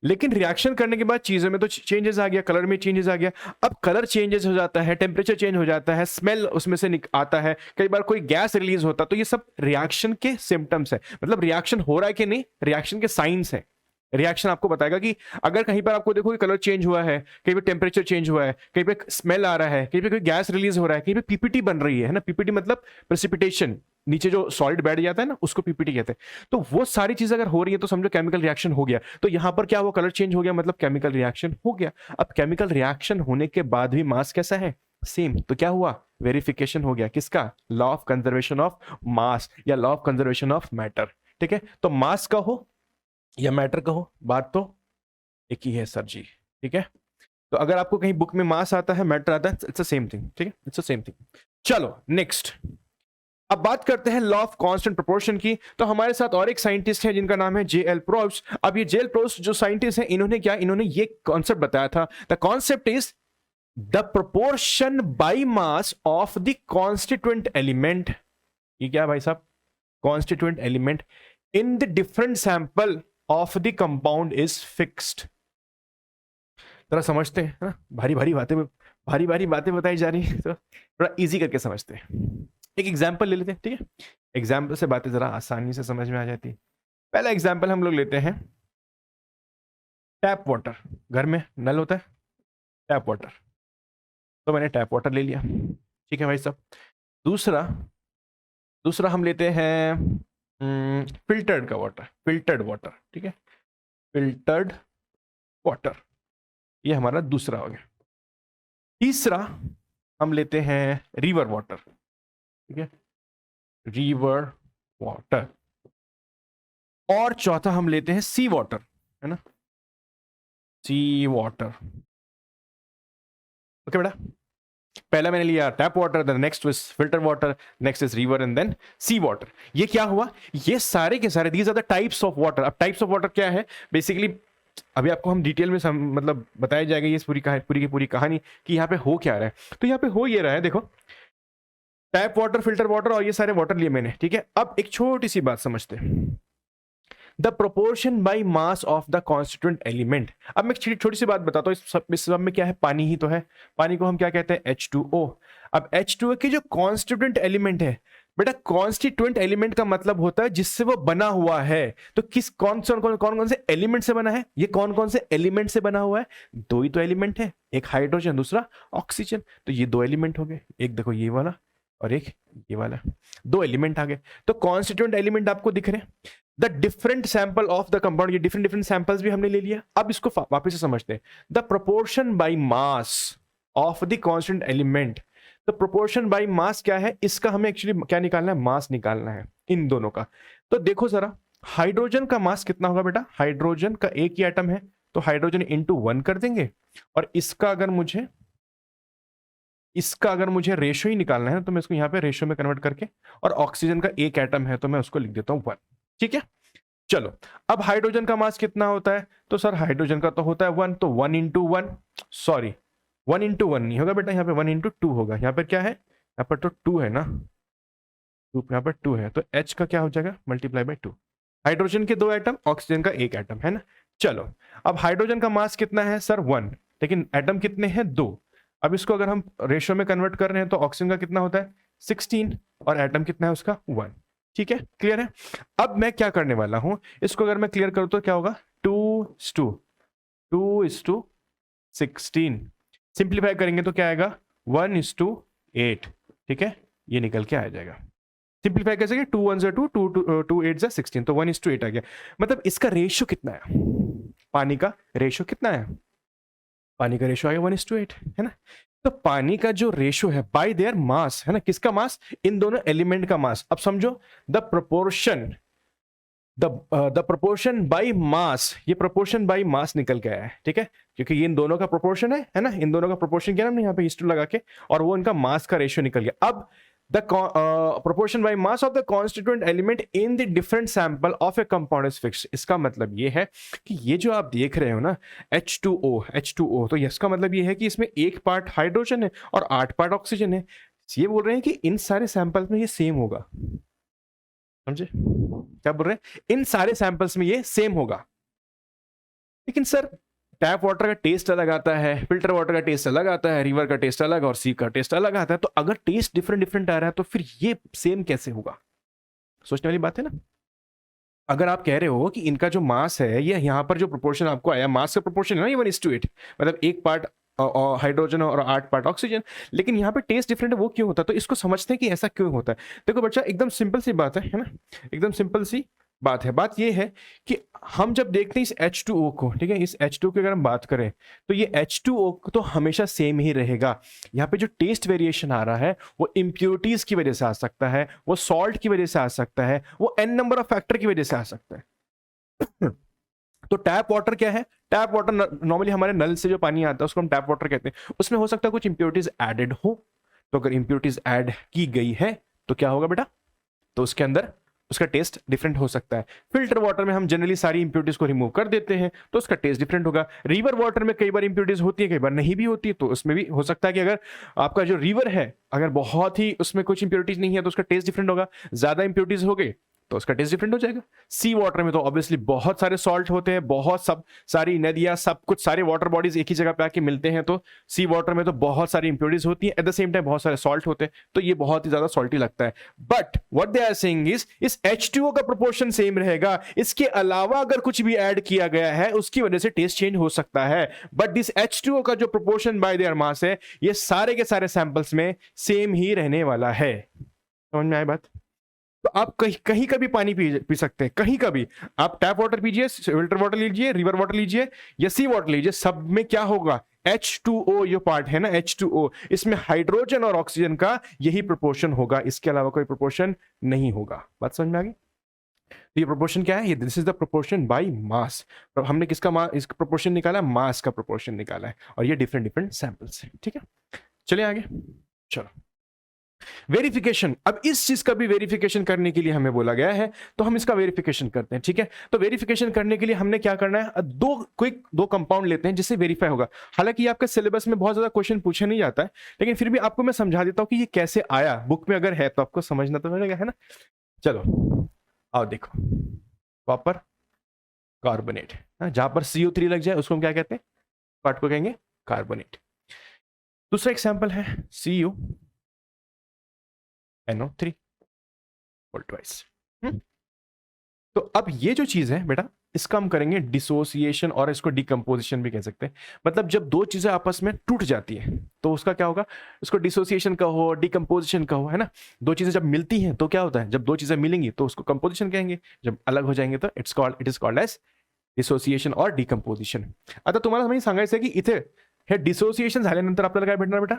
लेकिन रिएक्शन करने के बाद चीजों में तो चेंजेस आ गया, कलर में चेंजेस आ गया। अब कलर चेंजेस हो जाता है, टेम्परेचर चेंज हो जाता है, स्मेल उसमें से आता है, कई बार कोई गैस रिलीज होता है, तो ये सब रिएक्शन के सिम्टम्स है, मतलब रिएक्शन हो रहा है कि नहीं, रिएक्शन के साइंस है। रिएक्शन आपको बताएगा कि अगर कहीं पर आपको देखो कि कलर चेंज हुआ है, कहीं पे टेम्परेचर चेंज हुआ है, कहीं पे स्मेल आ रहा है, कहीं पे कोई गैस रिलीज हो रहा है, कहीं पे पीपीटी बन रही है ना, पीपीटी मतलब प्रेसिपिटेशन, नीचे जो सॉलिड बैठ जाता है ना, उसको पीपीटी कहते हैं। तो वो सारी चीजें अगर हो रही है तो समझो केमिकल रिएक्शन हो गया। तो यहां पर क्या हुआ, कलर चेंज हो गया, मतलब केमिकल रिएक्शन हो गया। अब केमिकल रिएक्शन होने के बाद भी मास कैसा है, सेम। तो क्या हुआ, वेरिफिकेशन हो गया, किसका, law of conservation of mass या law of conservation of matter, ठीक है। तो मास का हो या मैटर का हो, बात तो एक ही है सर जी, ठीक है। तो अगर आपको कहीं बुक में मास आता है, मैटर आता है, इट्स द सेम थिंग, ठीक है, इट्स द सेम थिंग। चलो नेक्स्ट, अब बात करते हैं लॉ ऑफ कांस्टेंट प्रोपोर्शन की। तो हमारे साथ और एक साइंटिस्ट है जिनका नाम है J.L. प्रोब्स्ट। अब ये J.L. प्रोब्स्ट जो साइंटिस्ट है, इन्होंने क्या, इन्होंने ये कॉन्सेप्ट बताया था, the concept is the proportion by mass of the constituent element. ये क्या भाई साहब, constituent element in the different sample of the compound is fixed. जरा समझते हैं ना, भारी भारी बातें बताई जा रही है, तो थोड़ा इजी करके समझते हैं। एक एग्जाम्पल ले लेते हैं, ठीक है, एग्जाम्पल से बातें जरा आसानी से समझ में आ जाती है। पहला एग्जाम्पल हम लोग लेते हैं टैप वाटर। घर में नल होता है, टैप वाटर, तो मैंने टैप वाटर ले लिया, ठीक है भाई साहब। दूसरा हम लेते हैं फिल्टर्ड का वाटर, फिल्टर्ड वाटर, ठीक है, फिल्टर्ड वाटर, ये हमारा दूसरा हो गया। तीसरा हम लेते हैं रिवर वाटर, ठीक है, रिवर वाटर। और चौथा हम लेते हैं सी वाटर, है ना, सी वाटर। ओके बेटा, पहला मैंने लिया tap water, then next is filter water, next is river and then sea water. ये क्या हुआ, ये सारे के सारे these are the types of water. अब टाइप्स ऑफ वाटर क्या है बेसिकली, अभी आपको हम डिटेल में मतलब बताया जाएगा ये पूरी की पूरी कहानी कि यहाँ पे हो क्या रहा है। तो यहाँ पे हो ये रहा है, देखो, टैप वाटर, फिल्टर वाटर और ये सारे वाटर लिए मैंने, ठीक है। अब एक छोटी सी बात समझते हैं, the proportion by mass of the constituent element. अब मैं छोटी सी बात बताता हूँ, इस सब में क्या है, पानी ही तो है। पानी को हम क्या कहते हैं, H2O। अब H2O की जो कॉन्स्टिट्यूएंट एलिमेंट है बेटा, कॉन्स्टिट्यूएंट एलिमेंट का मतलब होता है जिससे वो बना हुआ है। तो किस कौन कौन से एलिमेंट से बना है, ये कौन कौन से एलिमेंट से बना हुआ है, दो ही तो एलिमेंट है, एक हाइड्रोजन दूसरा ऑक्सीजन। तो ये दो एलिमेंट हो गए, एक देखो ये वाला और एक ये वाला, दो एलिमेंट आ गए। तो कॉन्स्टिट्यूएंट एलिमेंट आपको दिख रहे हैं। The different sample of the compound, ये डिफरेंट डिफरेंट सैंपल्स भी हमने ले लिया। अब इसको वापस से समझते हैं, the proportion by mass of the constant element. तो प्रोपोर्शन बाय मास क्या है, इसका हमें एक्चुअली क्या निकालना है, मास निकालना है इन दोनों का। तो देखो जरा, हाइड्रोजन का मास कितना होगा बेटा, हाइड्रोजन का एक ही एटम है तो हाइड्रोजन इंटू 1 कर देंगे। और इसका अगर मुझे रेशो ही निकालना है तो मैं इसको यहाँ पे रेशो में कन्वर्ट करके, और ऑक्सीजन का एक एटम है तो मैं उसको लिख देता हूं 1, ठीक है। चलो, अब हाइड्रोजन का मास कितना होता है, तो सर हाइड्रोजन का तो होता है 1, तो 1 इंटू 1, सॉरी 1 इंटू 1 नहीं होगा बेटा, यहाँ पे 1 इंटू 2 होगा। यहाँ पर क्या है, यहाँ पर तो 2 है ना, यहाँ पर 2 है, तो H का क्या हो जाएगा, मल्टीप्लाई बाई 2। हाइड्रोजन के दो एटम, ऑक्सीजन का एक एटम, है ना। चलो, अब हाइड्रोजन का मास कितना है सर 1, लेकिन एटम कितने हैं 2। अब इसको अगर हम रेशियो में कन्वर्ट कर रहे हैं तो ऑक्सीजन का कितना होता है 16 और एटम कितना है उसका 1, ठीक है, क्लियर है। अब मैं क्या करने वाला हूं, इसको अगर मैं क्लियर करूं तो क्या होगा, 2:16, सिंप्लीफाई करेंगे तो क्या आएगा 1:8, ठीक है, ये निकल के आ जाएगा। सिंप्लीफाई कैसे, 2 1 से 2, 2 8 से 16, तो 1:8 आ गया। मतलब इसका रेशियो कितना है, पानी का रेशियो कितना है, पानी का रेशियो आ गया 1:8, है ना। तो पानी का जो रेशियो है बाय देयर मास, है ना, किसका मास, इन दोनों एलिमेंट का मास। अब समझो, द प्रोपोर्शन बाय मास, ये प्रोपोर्शन बाय मास निकल के आया है, ठीक है, क्योंकि ये इन दोनों का प्रोपोर्शन है ना, इन दोनों का प्रोपोर्शन क्या, हमने यहाँ पे हिस्ट्री लगा के, और वो इनका मास का रेशियो निकल गया। अब the proportion by mass of the constituent element in the different sample of a compound is fixed। इसका मतलब ये है कि ये जो आप देख रहे हो ना H2O, तो इसका मतलब ये है कि इसमें एक पार्ट हाइड्रोजन है और 8 पार्ट ऑक्सीजन है। ये बोल रहे हैं कि इन सारे सैंपल्स में ये सेम होगा, समझे क्या बोल रहे हैं, इन सारे सैंपल्स में ये सेम होगा। लेकिन सर टैप वाटर का टेस्ट अलग आता है, फिल्टर वाटर का टेस्ट अलग आता है, रिवर का टेस्ट अलग और सी का टेस्ट अलग आता है। तो अगर टेस्ट डिफरेंट डिफरेंट आ रहा है तो फिर ये सेम कैसे होगा, सोचने वाली बात है ना। अगर आप कह रहे हो कि इनका जो मास है, ये यहाँ पर जो प्रोपोर्शन आपको आया, मास का प्रोपोर्शन है ना, ये 1:8, मतलब एक पार्ट हाइड्रोजन और 8 पार्ट ऑक्सीजन, लेकिन यहाँ पे टेस्ट डिफरेंट है, वो क्यों होता है। तो इसको समझते हैं कि ऐसा क्यों होता है। देखो बच्चा, एकदम सिंपल सी बात है ना, एकदम सिंपल सी बात है। बात ये है कि हम जब देखते हैं इस H2O को, ठीक है, इस H2O की अगर हम बात करें तो ये H2O तो हमेशा सेम ही रहेगा। यहाँ पे जो टेस्ट वेरिएशन आ रहा है वो इम्प्योरिटीज की वजह से आ सकता है, वो सॉल्ट की वजह से आ सकता है, वो n नंबर ऑफ फैक्टर की वजह से आ सकता है। तो टैप वाटर क्या है, टैप वाटर नॉर्मली हमारे नल से जो पानी आता है उसको हम टैप वाटर कहते हैं। उसमें हो सकता है कुछ इंप्योरिटीज एडेड हो, तो अगर इंप्योरिटीज ऐड की गई है तो क्या होगा बेटा, तो उसके अंदर उसका टेस्ट डिफरेंट हो सकता है। फिल्टर वाटर में हम जनरली सारी इंप्योरिटीज को रिमूव कर देते हैं तो उसका टेस्ट डिफरेंट होगा। रिवर वाटर में कई बार इंप्योरिटीज होती है, कई बार नहीं भी होती है, तो उसमें भी हो सकता है कि अगर आपका जो रिवर है अगर बहुत ही उसमें कुछ इंप्योरिटीज नहीं है तो उसका टेस्ट डिफरेंट होगा, ज्यादा इंप्योरिटीज हो गई तो उसका टेस्ट डिफरेंट हो जाएगा। सी वाटर में तो ऑब्वियसली बहुत सारे सॉल्ट होते हैं, बहुत सब सारी नदियां, सब कुछ सारे वाटर बॉडीज एक ही जगह पे आके मिलते हैं, तो सी वाटर में तो बहुत सारी इंप्योरिटीज होती हैं, एट द सेम टाइम बहुत सारे सॉल्ट होते हैं, तो ये बहुत ही ज्यादा सॉल्टी लगता है। But what they are saying is इस H2O का प्रोपोर्शन सेम रहेगा, इसके अलावा अगर कुछ भी ऐड किया गया है उसकी वजह से टेस्ट चेंज हो सकता है। बट दिस H2O का जो प्रोपोर्शन बाय देयर मास है ये सारे के सारे सैंपल्स में सेम ही रहने वाला है। समझ में आई बात, तो आप कहीं कहीं का भी पानी पी सकते हैं, कहीं का भी। आप टैप वाटर पीजिए, फिल्टर वाटर लीजिए, रिवर वाटर लीजिए या सी वाटर लीजिए, सब में क्या होगा, H2O जो पार्ट है ना, H2O, इसमें हाइड्रोजन और ऑक्सीजन का यही प्रोपोर्शन होगा, इसके अलावा कोई प्रोपोर्शन नहीं होगा। बात समझ में आ गई? तो ये प्रोपोर्शन क्या है, ये this is the proportion by mass. हमने किसका इस प्रोपोर्शन निकाला, मास का प्रोपोर्शन निकाला है, और ये डिफरेंट डिफरेंट सैंपल्स है। ठीक है, चलिए आगे। चलो, वेरिफिकेशन। अब इस चीज का भी वेरिफिकेशन करने के लिए हमें बोला गया है, तो हम इसका वेरिफिकेशन करते हैं। ठीक है, तो वेरिफिकेशन करने के लिए हमने क्या करना है, दो कंपाउंड लेते हैं जिससे वेरीफाई होगा। हालांकि आपके सिलेबस में बहुत ज्यादा क्वेश्चन पूछा नहीं जाता है, लेकिन फिर भी आपको मैं समझा देता हूं कि ये कैसे आया, बुक में अगर है तो आपको समझना तो पड़ेगा, है ना। चलो आओ देखो, कॉपर कार्बोनेट, जहां पर CO3 लग जाए उसको हम क्या कहते हैं, पार्ट को कहेंगे कार्बोनेट। दूसरा एग्जांपल है CuNO3 ट्वाइस। तो अब ये जो चीज है बेटा, इसका हम करेंगे डिसोसिएशन, और इसको डिकम्पोजिशन भी कह सकते हैं। मतलब जब दो चीजें आपस में टूट जाती है तो उसका क्या होगा, उसको डिसोसिएशन का हो, डिकम्पोजिशन का हो, है ना। दो चीजें जब मिलती हैं तो क्या होता है, जब दो चीजें मिलेंगी तो उसको कंपोजिशन कहेंगे, जब अलग हो जाएंगे तो it is called as dissociation और डिकम्पोजिशन। आता तुम्हाला मी सांगायचं की इथे हे डिसोसिएशन झाल्यानंतर आपल्याला काय भेटणार बेटा,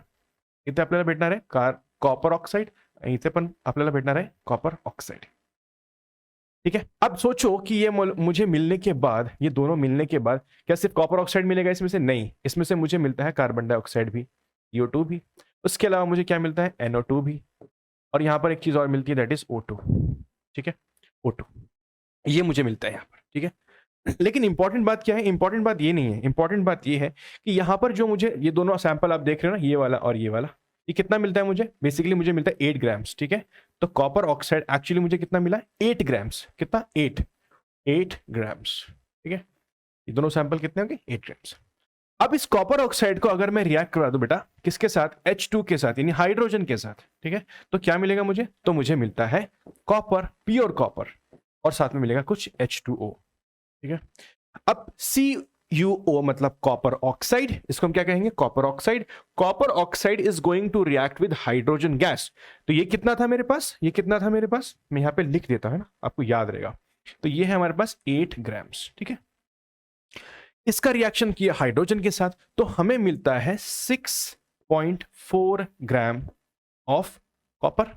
इथे आपल्याला भेटणार आहे कॉपर ऑक्साइड, इथे पण आपल्याला भेटणार आहे कॉपर ऑक्साइड। ठीक है, अब सोचो कि ये मुझे मिलने के बाद, ये दोनों मिलने के बाद क्या सिर्फ कॉपर ऑक्साइड मिलेगा इसमें से, नहीं, इसमें से मुझे मिलता है कार्बन डाइऑक्साइड भी, CO2 भी, उसके अलावा मुझे क्या मिलता है, NO2 भी, और यहां पर एक चीज और मिलती है, दैट इज O2। ठीक है, O2 ये मुझे मिलता है यहाँ पर। ठीक है, लेकिन इंपॉर्टेंट बात क्या है, इंपॉर्टेंट बात ये नहीं है, इंपॉर्टेंट बात ये है कि यहाँ पर जो मुझे ये दोनों सैंपल आप देख रहे हो ना, ये वाला और ये वाला, ये कितना मिलता है मुझे, बेसिकली मुझे मिलता है 8 ग्राम्स। ठीक है, तो कॉपर ऑक्साइड एक्चुअली मुझे कितना मिला, 8 ग्राम्स, कितना, 8 ग्राम्स। ठीक है, ये दोनों सैंपल कितने होंगे, 8 ग्राम्स। अब इस कॉपर ऑक्साइड को अगर मैं रिएक्ट करा दूं बेटा, किसके साथ, H2 के साथ, यानी हाइड्रोजन के साथ, ठीक है, तो क्या मिलेगा मुझे, तो मुझे मिलता है कॉपर, प्योर कॉपर, और साथ में मिलेगा कुछ H2O। ठीक है, अब CuO मतलब कॉपर ऑक्साइड, इसको हम क्या कहेंगे, copper oxide. Copper oxide is going to react with hydrogen gas. तो ये कितना था मेरे पास, ये कितना था मेरे पास, मैं यहां पे लिख देता हूं ना, आपको याद रहेगा। तो ये है हमारे पास 8 ग्राम्स। ठीक है, इसका रिएक्शन किया हाइड्रोजन के साथ, तो हमें मिलता है 6.4 ग्राम ऑफ कॉपर,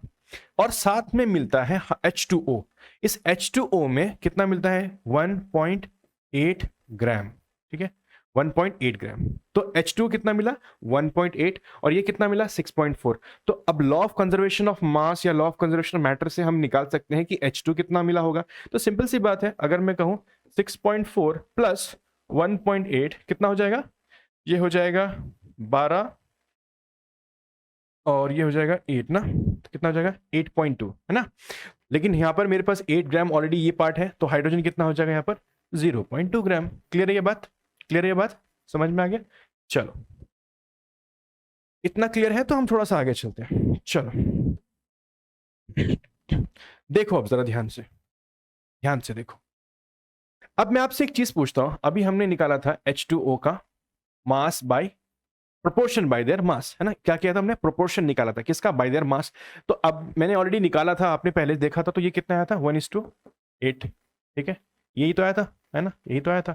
और साथ में मिलता है H2O। इस H2O में कितना मिलता है, 1.8 ग्राम। ठीक है, 1.8 ग्राम। तो H2O कितना मिला, 1.8, और ये कितना मिला, 6.4। तो अब law of conservation of mass या law of conservation of matter से हम निकाल सकते हैं कि H2 कितना मिला होगा। तो सिंपल सी बात है, अगर मैं कहूं 6.4 प्लस 1.8 कितना हो जाएगा, ये हो जाएगा 12, और ये हो जाएगा 8 ना, तो कितना हो जाएगा 8.2, है ना। लेकिन यहां पर मेरे पास 8 ग्राम ऑलरेडी ये पार्ट है, तो हाइड्रोजन कितना हो जाएगा यहाँ पर, 0.2 ग्राम। क्लियर है ये बात, क्लियर है ये बात, समझ में आ गया। चलो, इतना क्लियर है तो हम थोड़ा सा आगे चलते हैं। चलो देखो अब जरा ध्यान से, ध्यान से देखो। अब मैं आपसे एक चीज पूछता हूं, अभी हमने निकाला था H2O का mass by proportion bye their mass, है ना। क्या किया था हमने, प्रोपोर्शन निकाला था, किसका, बाय देयर मास। तो अब मैंने ऑलरेडी निकाला था, आपने पहले देखा था, तो ये कितना आया था, 1:8। ठीक है, यही तो आया था, है ना, यही तो आया था,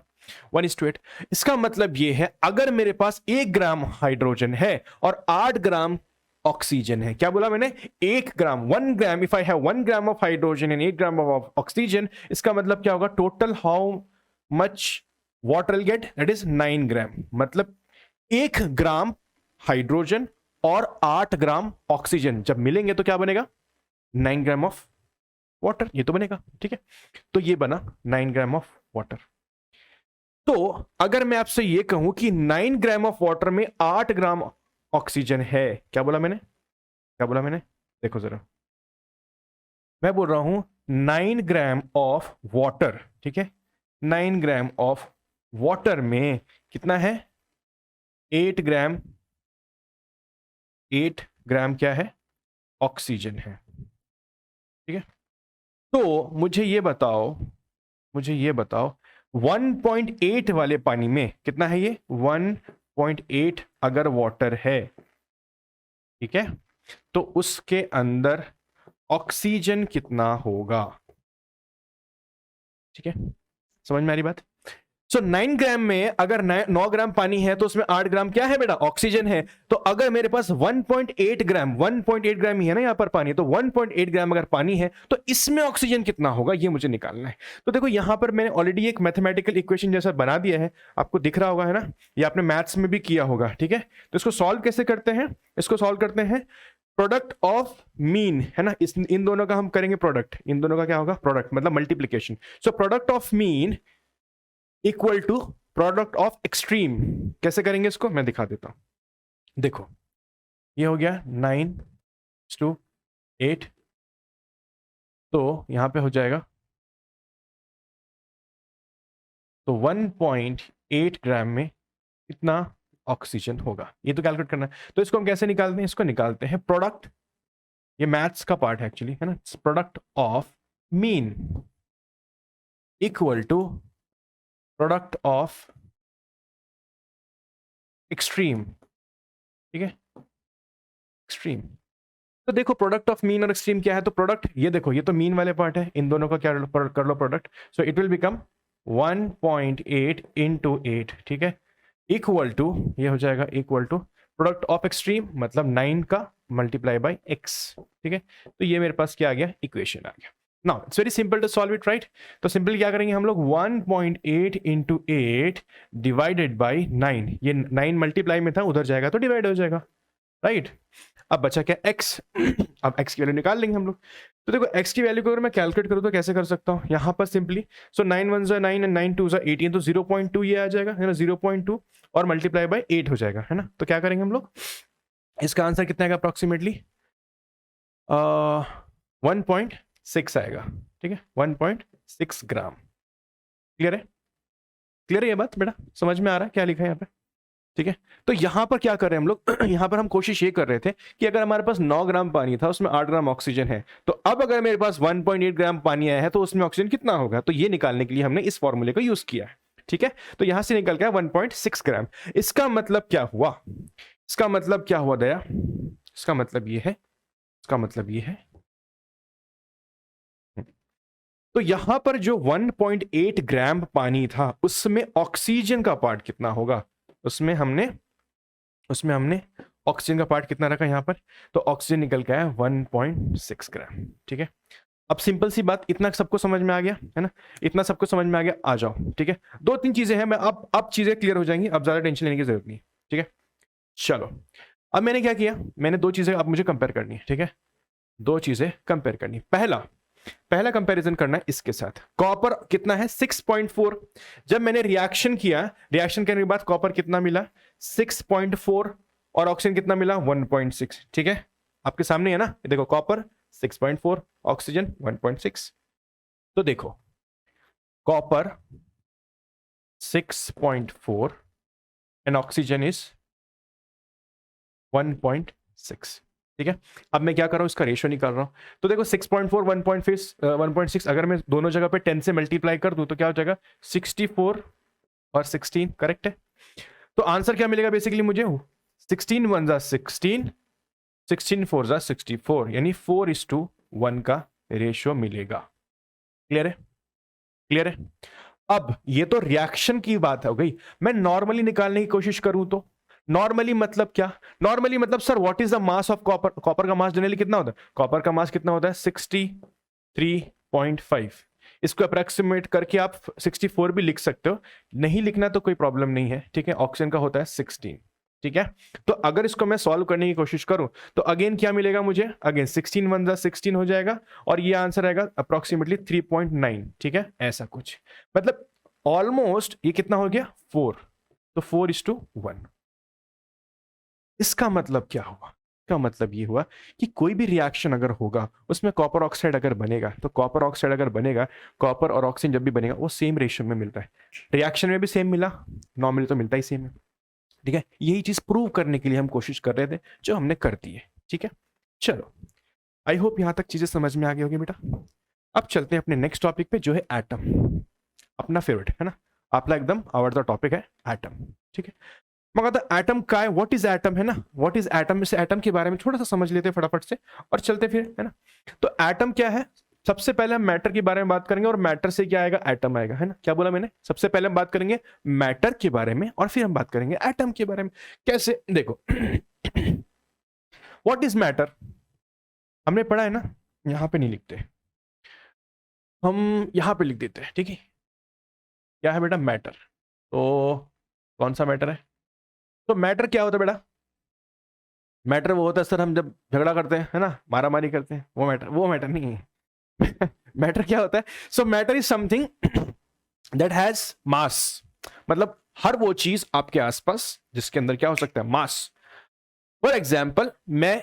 1:8। इसका मतलब ये है, अगर मेरे पास 1 ग्राम हाइड्रोजन है और 8 ग्राम ऑक्सीजन है, क्या बोला मैंने, 1 gram, 1 gram, if I have 1 gram of hydrogen and 8 gram of oxygen, इसका मतलब क्या होगा, total how much water will get, that is 9 gram. मतलब 1 ग्राम हाइड्रोजन और 8 ग्राम ऑक्सीजन जब मिलेंगे तो क्या बनेगा, 9 ग्राम ऑफ वाटर, ये तो बनेगा। ठीक है, तो ये बना 9 ग्राम ऑफ वाटर। तो अगर मैं आपसे ये कहूं कि 9 ग्राम ऑफ वाटर में 8 ग्राम ऑक्सीजन है, क्या बोला मैंने, क्या बोला मैंने, देखो जरा, मैं बोल रहा हूं 9 ग्राम ऑफ वाटर। ठीक है, 9 ग्राम ऑफ वाटर में कितना है, 8 ग्राम, 8 ग्राम क्या है, ऑक्सीजन है। ठीक है, तो मुझे ये बताओ, मुझे ये बताओ 1.8 वाले पानी में कितना है, ये 1.8 अगर वाटर है, ठीक है, तो उसके अंदर ऑक्सीजन कितना होगा। ठीक है, समझ में आ रही बात। सो 9 ग्राम में अगर 9 ग्राम पानी है तो उसमें 8 ग्राम क्या है बेटा, ऑक्सीजन है। तो अगर मेरे पास 1.8 ग्राम, 1.8 ग्राम ही है ना यहां पर पानी, तो 1.8 ग्राम अगर पानी है तो इसमें ऑक्सीजन कितना होगा ये मुझे निकालना है। तो देखो यहां पर मैंने ऑलरेडी एक मैथमेटिकल इक्वेशन जैसा बना दिया है, आपको दिख रहा होगा है ना, ये आपने मैथ्स में भी किया होगा। ठीक है, तो इसको सॉल्व कैसे करते हैं, इसको सॉल्व करते हैं प्रोडक्ट ऑफ मीन है ना, इन दोनों का हम करेंगे प्रोडक्ट, इन दोनों का क्या होगा, प्रोडक्ट मतलब multiplication. So product of mean equal to product of extreme. कैसे करेंगे इसको मैं दिखा देता हूं। देखो ये हो गया 9:8, तो यहां पे हो जाएगा तो 1.8 ग्राम में कितना ऑक्सीजन होगा, ये तो कैलकुलेट करना है। तो इसको हम कैसे निकालते हैं, इसको निकालते हैं प्रोडक्ट, ये मैथ्स का पार्ट है एक्चुअली है ना, product of mean equal to product of extreme. ठीक है, एक्सट्रीम। तो देखो प्रोडक्ट ऑफ मीन और एक्सट्रीम क्या है, तो प्रोडक्ट ये देखो, ये तो मीन वाले पार्ट है, इन दोनों का क्या कर लो product. So it will become 1.8 into 8। ठीक है, इक्वल टू ये हो जाएगा equal to product of extreme मतलब 9 का मल्टीप्लाई बाय x। ठीक है, तो ये मेरे पास क्या आ गया, इक्वेशन आ गया। Now it's very simple to solve it, right. तो सिंपल क्या करेंगे हम लोग, 1.8 इंटू 8 डिवाइडेड बाई 9, ये 9 मल्टीप्लाई में था, उधर जाएगा तो डिवाइड हो जाएगा, राइट। अब बचा क्या, x। अब x की वैल्यू निकाल लेंगे हम लोग। तो देखो x की वैल्यू को अगर मैं कैलकुलेट करूँ तो कैसे कर सकता हूँ, यहाँ पर सिंपली सो 9 1 9 एंड 9 2 18, तो 0.2 ये आ जाएगा है ना, 0.2 और मल्टीप्लाई बाय 8 हो जाएगा है ना। तो क्या करेंगे हम लोग, इसका आंसर कितना आएगा अप्रोक्सीमेटली 1.6 आएगा। ठीक है, 1.6 ग्राम। क्लियर है, क्लियर है ये बात बेटा, समझ में आ रहा है क्या लिखा है यहाँ पे। ठीक है, तो यहां पर क्या कर रहे हैं हम लोग यहां पर हम कोशिश ये कर रहे थे कि अगर हमारे पास 9 ग्राम पानी था उसमें 8 ग्राम ऑक्सीजन है, तो अब अगर मेरे पास 1.8 ग्राम पानी आया है तो उसमें ऑक्सीजन कितना होगा, तो ये निकालने के लिए हमने इस फॉर्मूले को यूज किया है। ठीक है, तो यहां से निकल गया 1.6 ग्राम। इसका मतलब क्या हुआ, इसका मतलब क्या हुआ दया, इसका मतलब ये है, इसका मतलब ये है, तो यहां पर जो 1.8 ग्राम पानी था उसमें ऑक्सीजन का पार्ट कितना होगा, उसमें हमने ऑक्सीजन का पार्ट कितना रखा यहां पर, तो ऑक्सीजन निकल के आया 1.6 ग्राम। ठीक है, अब सिंपल सी बात, इतना सबको समझ में आ गया है ना, इतना सबको समझ में आ गया, आ जाओ। ठीक है, 2-3 चीजें हैं, मैं अब चीजें क्लियर हो जाएंगी, अब ज्यादा टेंशन लेने की जरूरत नहीं। ठीक है, चलो अब मैंने क्या किया, मैंने 2 चीजें अब मुझे कंपेयर करनी है। ठीक है, 2 चीजें कंपेयर करनी। पहला कंपैरिजन करना है इसके साथ, कॉपर कितना है 6.4। जब मैंने रिएक्शन किया, रिएक्शन करने के बाद कॉपर कितना मिला 6.4 और ऑक्सीजन कितना मिला 1.6। ठीक है, आपके सामने है ना, देखो कॉपर 6.4, ऑक्सीजन 1.6। तो देखो कॉपर 6.4 एंड ऑक्सीजन इज 1.6। ठीक है, अब मैं क्या कर रहा हूं, इसका रेशियो निकाल रहा हूं। तो देखो 6.4 1.6, अगर मैं दोनों जगह पे 10 से मल्टीप्लाई कर दूं तो क्या हो जाएगा 64 और 16, करेक्ट है। तो आंसर क्या मिलेगा बेसिकली मुझे, 16 1 जा 16, 16 4 जा 64, यानी 4:1 का रेशियो मिलेगा। क्लियर है, क्लियर है। अब ये तो रिएक्शन की बात हो गई, मैं नॉर्मली निकालने की कोशिश करूं तो नॉर्मली मतलब क्या, नॉर्मली मतलब sir what is the mass of copper, copper का मास जनरली कितना होता है, कॉपर का मास कितना होता है 63.5। इसको अप्रोक्सीमेट करके आप 64 भी लिख सकते हो, नहीं लिखना तो कोई प्रॉब्लम नहीं है। ठीक है, ऑक्सीजन का होता है 16। ठीक है, तो अगर इसको मैं सॉल्व करने की कोशिश करूं तो अगेन क्या मिलेगा मुझे, अगेन 16 1 जा 16 हो जाएगा और ये आंसर आएगा अप्रोक्सीमेटली 3.9। ठीक है, ऐसा कुछ, मतलब ऑलमोस्ट ये कितना हो गया 4, तो 4:1। इसका मतलब क्या हुआ, इसका मतलब ये हुआ कि कोई भी रिएक्शन अगर होगा उसमें कॉपर ऑक्साइड अगर बनेगा, तो कॉपर ऑक्साइड अगर बनेगा, कॉपर और ऑक्सीजन जब भी बनेगा वो सेम रेशियो में मिलता है, रिएक्शन में भी सेम मिला, नॉर्मली तो मिलता ही सेम है। ठीक है, यही चीज प्रूव करने के लिए हम कोशिश कर रहे थे, जो हमने कर दी है। ठीक है, चलो आई होप यहां तक चीजें समझ में आ गई होगी बेटा। अब चलते हैं अपने नेक्स्ट टॉपिक पे जो है एटम, अपना फेवरेट है ना, आपका एकदम आवर द टॉपिक है एटम। ठीक है, मगर तो एटम का है, व्हाट इज एटम, है ना, व्हाट इज एटम, इसे एटम के बारे में थोड़ा सा समझ लेते हैं फटाफट से और चलते फिर, है ना। तो एटम क्या है, सबसे पहले हम मैटर के बारे में बात करेंगे और मैटर से क्या आएगा, एटम आएगा, है ना। क्या बोला मैंने, सबसे पहले हम बात करेंगे मैटर के बारे में और फिर हम बात करेंगे एटम के बारे में। कैसे, देखो व्हाट इज मैटर हमने पढ़ा है ना, यहां पे नहीं लिखते, हम यहां पे लिख देते हैं, ठीक है। क्या है बेटा, मैटर। तो कौन सा मैटर है, तो मैटर क्या होता है बेटा, मैटर वो होता है सर हम जब झगड़ा करते हैं, है ना, मारा मारी करते हैं, वो मैटर नहीं है मैटर क्या होता है, सो matter is something that has मास, मतलब हर वो चीज आपके आसपास जिसके अंदर क्या हो सकता है, मास। फॉर एग्जाम्पल मैं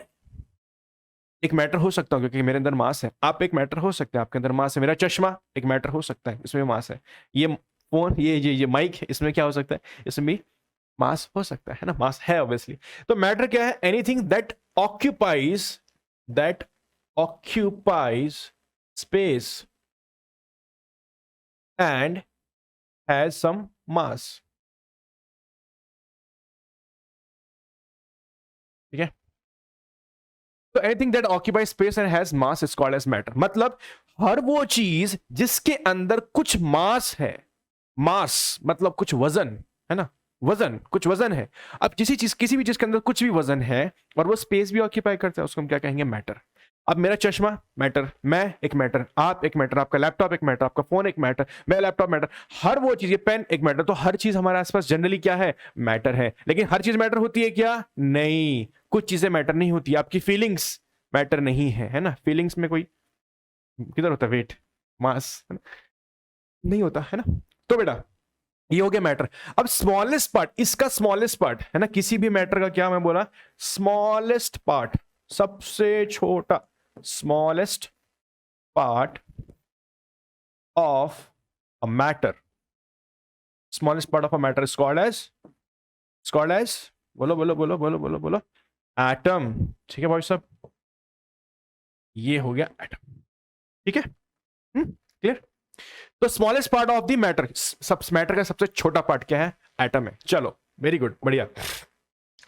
एक मैटर हो सकता हूं क्योंकि मेरे अंदर मास है, आप एक मैटर हो सकते हैं, आपके अंदर मास है, मेरा चश्मा एक मैटर हो सकता है, इसमें मास है, ये फोन, ये माइक, इसमें क्या हो सकता है, इसमें भी मास हो सकता है ना, मास है ऑब्वियसली। तो मैटर क्या है, anything that occupies space and has some mass, ठीक है। तो anything that occupies space and has mass is called as matter, मतलब हर वो चीज जिसके अंदर कुछ मास है, मास मतलब कुछ वजन, है ना, वजन, कुछ वजन है। अब किसी भी चीज के अंदर कुछ भी वजन है और वो स्पेस भी ऑक्यूपाई करता है, उसको हम क्या कहेंगे, मैटर। अब मेरा चश्मा मैटर, मैं एक मैटर, आप एक मैटर, आपका लैपटॉप एक मैटर, आपका फोन एक मैटर, मेरा लैपटॉप मैटर, हर वो चीज, ये पेन एक मैटर। तो हर चीज हमारे आसपास जनरली क्या है, मैटर है। लेकिन हर चीज मैटर होती है क्या, नहीं, कुछ चीजें मैटर नहीं होती। आपकी फीलिंग्स मैटर नहीं है ना, फीलिंग्स में कोई किधर होता है, वेट, मास नहीं होता, है ना। तो बेटा ये हो गया मैटर। अब स्मॉलेस्ट पार्ट, इसका स्मॉलेस्ट पार्ट है ना, किसी भी मैटर का क्या मैं बोला, स्मॉलेस्ट पार्ट, सबसे छोटा, smallest part of a matter, smallest part of a matter is called as, बोलो बोलो बोलो बोलो बोलो बोलो, एटम। ठीक है भाई साहब, ये हो गया एटम, ठीक है, क्लियर। तो smallest part of the matter, सब मैटर का सबसे छोटा पार्ट क्या है, एटम है। चलो वेरी गुड, बढ़िया।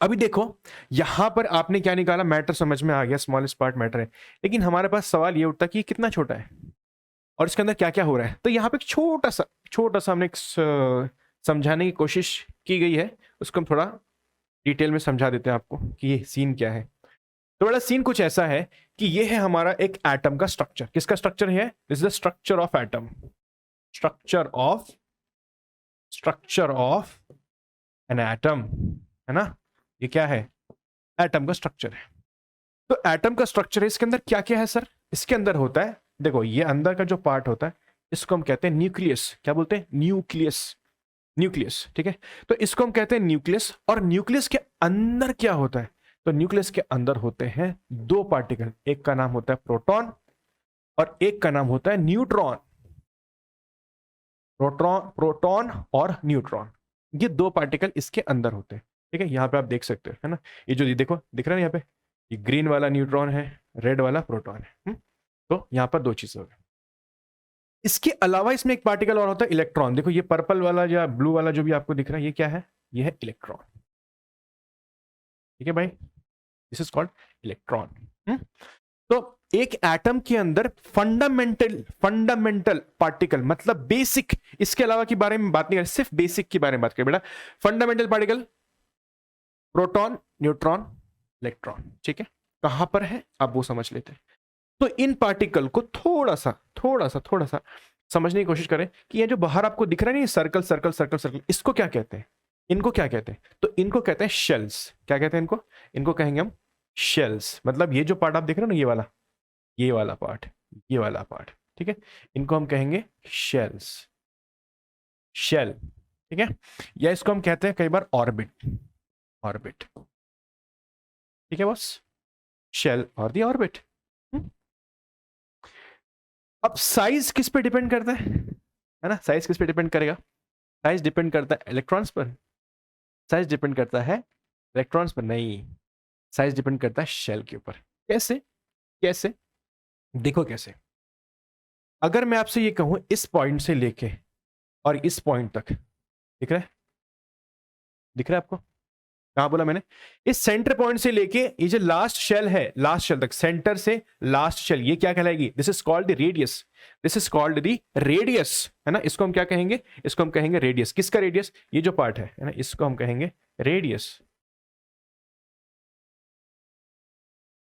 अभी देखो यहां पर आपने क्या निकाला, मैटर समझ में आ गया, स्मॉलेस्ट पार्ट मैटर है। लेकिन हमारे पास सवाल ये उठता कि ये कितना छोटा है और इसके अंदर क्या क्या हो रहा है। तो यहाँ पे एक छोटा सा हमने समझाने की कोशिश की गई है, उसको हम थोड़ा डिटेल में समझा देते हैं आपको कि ये सीन क्या है। तो बड़ा सीन कुछ ऐसा है कि ये है हमारा एक एटम का स्ट्रक्चर। किसका स्ट्रक्चर है, this is the structure of atom, structure of an atom, है ना। ये क्या है, एटम का स्ट्रक्चर है। तो एटम का स्ट्रक्चर है, इसके अंदर क्या क्या है सर, इसके अंदर होता है, देखो ये अंदर का जो पार्ट होता है इसको हम कहते हैं न्यूक्लियस। क्या बोलते हैं, न्यूक्लियस, न्यूक्लियस, ठीक है। तो इसको हम कहते हैं न्यूक्लियस। और न्यूक्लियस के अंदर क्या होता है, तो न्यूक्लियस के अंदर होते हैं दो पार्टिकल, एक का नाम होता है प्रोटॉन और एक का नाम होता है न्यूट्रॉन। प्रोटॉन और न्यूट्रॉन, ये दो पार्टिकल इसके अंदर होते हैं, ठीक है। यहां पे आप देख सकते हो, है ना, ये जो ये देखो दिख रहा है यहाँ पे, ये ग्रीन वाला न्यूट्रॉन है, रेड वाला प्रोटॉन है। तो यहां पर दो चीजें हो गई। इसके अलावा इसमें एक पार्टिकल और होता है इलेक्ट्रॉन। देखो ये पर्पल वाला या ब्लू वाला जो भी आपको दिख रहा है, ये क्या है, ये है इलेक्ट्रॉन, ठीक है भाई, दिस इज कॉल्ड इलेक्ट्रॉन। तो एक एटम के अंदर फंडामेंटल पार्टिकल, मतलब बेसिक, इसके अलावा के बारे में बात नहीं करें, सिर्फ बेसिक के बारे में बात करें बेटा। Fundamental particle proton, neutron, electron, ठीक है। कहां पर है आप वो समझ लेते हैं। तो इन पार्टिकल को थोड़ा सा समझने की कोशिश करें कि ये जो बाहर आपको दिख रहा है ना, सर्कल सर्कल सर्कल सर्कल, इसको क्या कहते हैं, इनको क्या कहते हैं, तो इनको कहते हैं शेल्स। क्या कहते हैं इनको, इनको कहेंगे हम शेल्स। मतलब ये जो पार्ट आप देख रहे हो ना, ये वाला पार्ट, ये वाला पार्ट, ठीक है, इनको हम कहेंगे शेल्स, शेल, ठीक है। या इसको हम कहते हैं कई बार ऑर्बिट, ऑर्बिट, ठीक है बॉस, शेल और दी ऑर्बिट। अब साइज किस पे डिपेंड करता है ना, साइज किस पे डिपेंड करेगा, साइज डिपेंड करता है इलेक्ट्रॉन्स पर, साइज डिपेंड करता है इलेक्ट्रॉन्स पर नहीं, साइज डिपेंड करता है शेल के ऊपर। कैसे, कैसे, देखो कैसे। अगर मैं आपसे ये कहूं इस पॉइंट से लेके और इस पॉइंट तक, दिख रहा है, दिख रहा है आपको, कहां बोला मैंने? इस सेंटर पॉइंट से लेके ये जो लास्ट शेल है, लास्ट शेल तक, सेंटर से लास्ट शेल, ये क्या कहलाएगी? This is called the radius, this is called the radius, है ना? इसको हम क्या कहेंगे? इसको हम कहेंगे रेडियस। किसका रेडियस? ये जो पार्ट है ना, इसको हम कहेंगे radius.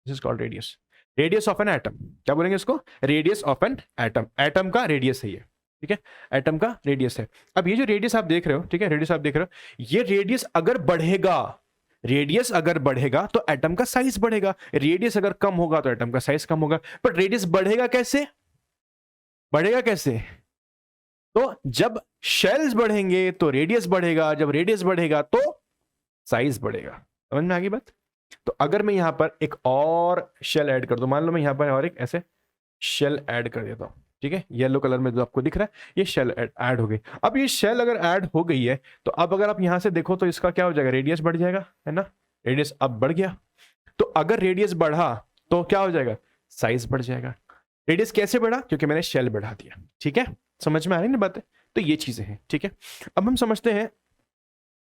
This is called radius, radius of an atom. क्या बोलेंगे इसको? Radius of an atom. Atom का रेडियस है ये, ठीक है? एटम का रेडियस है। अब ये जो रेडियस आप देख रहे हो, ठीक है, रेडियस आप देख रहे हो, ये रेडियस अगर बढ़ेगा, रेडियस अगर बढ़ेगा तो एटम का साइज बढ़ेगा, रेडियस अगर कम होगा तो एटम का साइज कम होगा। पर रेडियस बढ़ेगा कैसे? बढ़ेगा कैसे? तो जब शेल्स बढ़ेंगे तो रेडियस बढ़ेगा, जब रेडियस बढ़ेगा तो साइज बढ़ेगा। समझ में आ गई बात? तो अगर मैं यहां पर एक और शेल ऐड कर दूं, मान लो मैं यहां पर और एक ऐसे शेल ऐड कर देता हूं, ठीक है, येलो कलर में जो आपको दिख रहा है, ये शेल ऐड हो गई। अब ये शेल अगर ऐड हो गई है तो अब अगर आप यहां से देखो तो इसका क्या हो जाएगा? रेडियस बढ़ जाएगा, है ना? रेडियस अब बढ़ गया। तो अगर रेडियस बढ़ा तो क्या हो जाएगा? साइज बढ़ जाएगा। रेडियस कैसे बढ़ा? क्योंकि मैंने शेल बढ़ा दिया। ठीक है, समझ में आ रही है ना बात? तो ये चीजें हैं, ठीक है। अब हम समझते हैं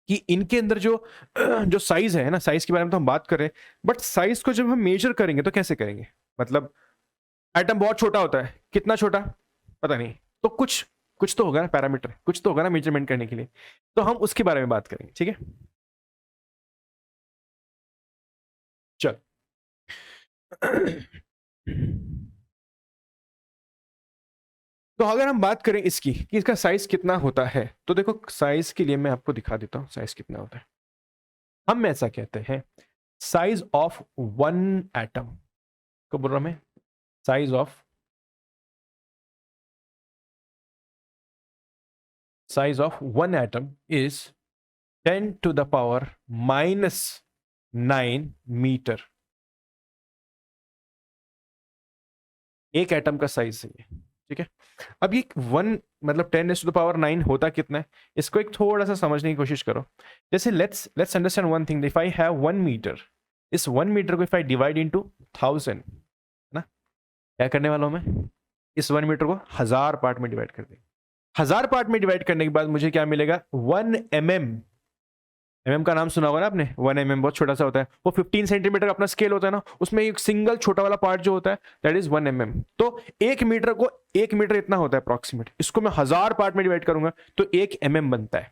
कि इनके अंदर जो जो साइज है ना, साइज के बारे में तो हम बात कर रहे हैं, बट साइज को जब हम मेजर करेंगे तो कैसे करेंगे? मतलब एटम बहुत छोटा होता है, कितना छोटा पता नहीं, तो कुछ कुछ तो होगा ना पैरामीटर, कुछ तो होगा ना मेजरमेंट करने के लिए, तो हम उसके बारे में बात करेंगे, ठीक है। चल तो अगर हम बात करें इसकी कि इसका साइज कितना होता है, तो देखो साइज के लिए मैं आपको दिखा देता हूं साइज कितना होता है। हम ऐसा कहते हैं साइज ऑफ वन एटम को बोल रहा मैं, size of one atom is 10 to the power -9 meter. एक एटम का साइज है ये, ठीक है। अब ये वन मतलब 10⁻⁹ होता कितना है, इसको एक थोड़ा सा समझने की कोशिश करो। जैसे let's understand one thing, if I have 1 meter, इस 1 मीटर को इफ आई डिवाइड इनटू 1000, ना क्या करने वाला हूं मैं? इस 1 मीटर को 1000 पार्ट में डिवाइड कर देंगे। 1000 पार्ट में डिवाइड करने के बाद मुझे क्या मिलेगा? 1 mm। एमएम का नाम सुना होगा ना आपने, 1 mm बहुत छोटा सा होता है, वो 15 सेंटीमीटर अपना स्केल होता है ना, उसमें एक सिंगल छोटा वाला पार्ट जो होता है दैट इज 1 mm। तो 1 मीटर को 1 मीटर इतना होता है अप्रोक्सीमेट, इसको मैं 1000 पार्ट में डिवाइड करूंगा तो 1 mm बनता है।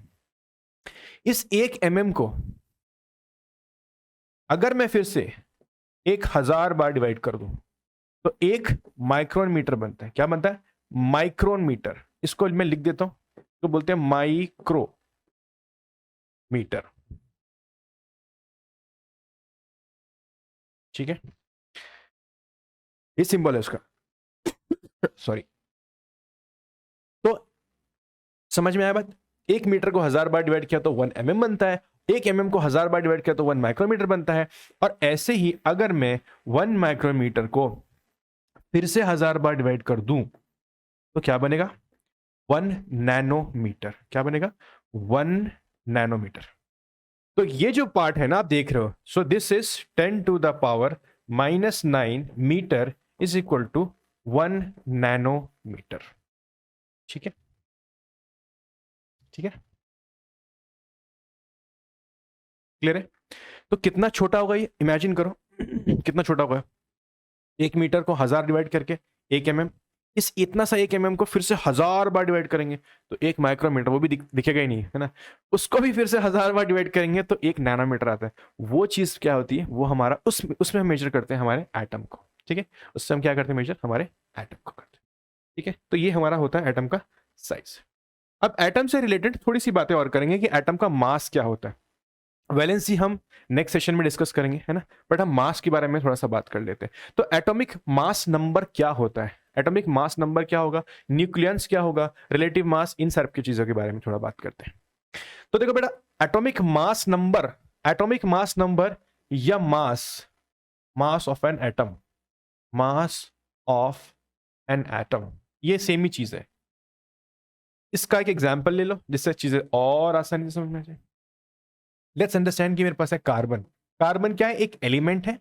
इस 1 mm को अगर मैं फिर से 1000 बार डिवाइड कर दूं तो 1 माइक्रोन मीटर बनता है। क्या बनता है? Micron meter. इसको मैं लिख देता हूं, तो बोलते हैं माइक्रो मीटर, ठीक है। ये सिंबल है उसका सॉरी। तो समझ में आया बात? 1 मीटर को 1000 बार डिवाइड किया तो 1 mm बनता है, 1 mm को 1000 बार डिवाइड किया तो 1 माइक्रोमीटर बनता है। और ऐसे ही अगर मैं 1 माइक्रोमीटर को फिर से 1000 बार डिवाइड कर दूं तो क्या बनेगा? 1 नैनोमीटर। क्या बनेगा? 1 नैनोमीटर। तो ये जो पार्ट है ना आप देख रहे हो, so this is 10⁻⁹ meter is equal to 1 nanometer, ठीक है, ठीक है, क्लियर है? तो कितना छोटा होगा ये, इमेजिन करो कितना छोटा होगा। 1 मीटर को 1000 डिवाइड करके 1 mm, इस इतना सा 1 mm को फिर से 1000 बार डिवाइड करेंगे तो 1 माइक्रोमीटर, वो भी दिखेगा ही नहीं, है ना। उसको भी फिर से 1000 बार डिवाइड करेंगे तो 1 नैनोमीटर आता है। वो चीज क्या होती है? वो हमारा उसमें हम मेजर करते हैं हमारे एटम को, ठीक है। उससे हम क्या करते हैं? मेजर हमारे एटम को करते हैं, ठीक है। तो ये हमारा होता है एटम का साइज। अब एटम से रिलेटेड थोड़ी सी बातें और करेंगे कि एटम का मास क्या होता है। वैलेंसी हम नेक्स्ट सेशन में डिस्कस करेंगे, है ना, बट हम मास के बारे में थोड़ा सा बात कर लेते हैं। तो एटॉमिक मास नंबर क्या होता है? एटॉमिक मास नंबर क्या होगा? न्यूक्लियंस क्या होगा? रिलेटिव मास, इन सब की चीजों के बारे में थोड़ा बात करते हैं। तो देखो बेटा, एटॉमिक मास नंबर या mass of an atom, mass of an atom, ये सेम ही चीज है। इसका एक एग्जांपल ले लो जिससे चीजें और आसानी से समझ में आ जाए। लेट्स अंडरस्टैंड कि मेरे पास है कार्बन। कार्बन क्या है? एक एलिमेंट है।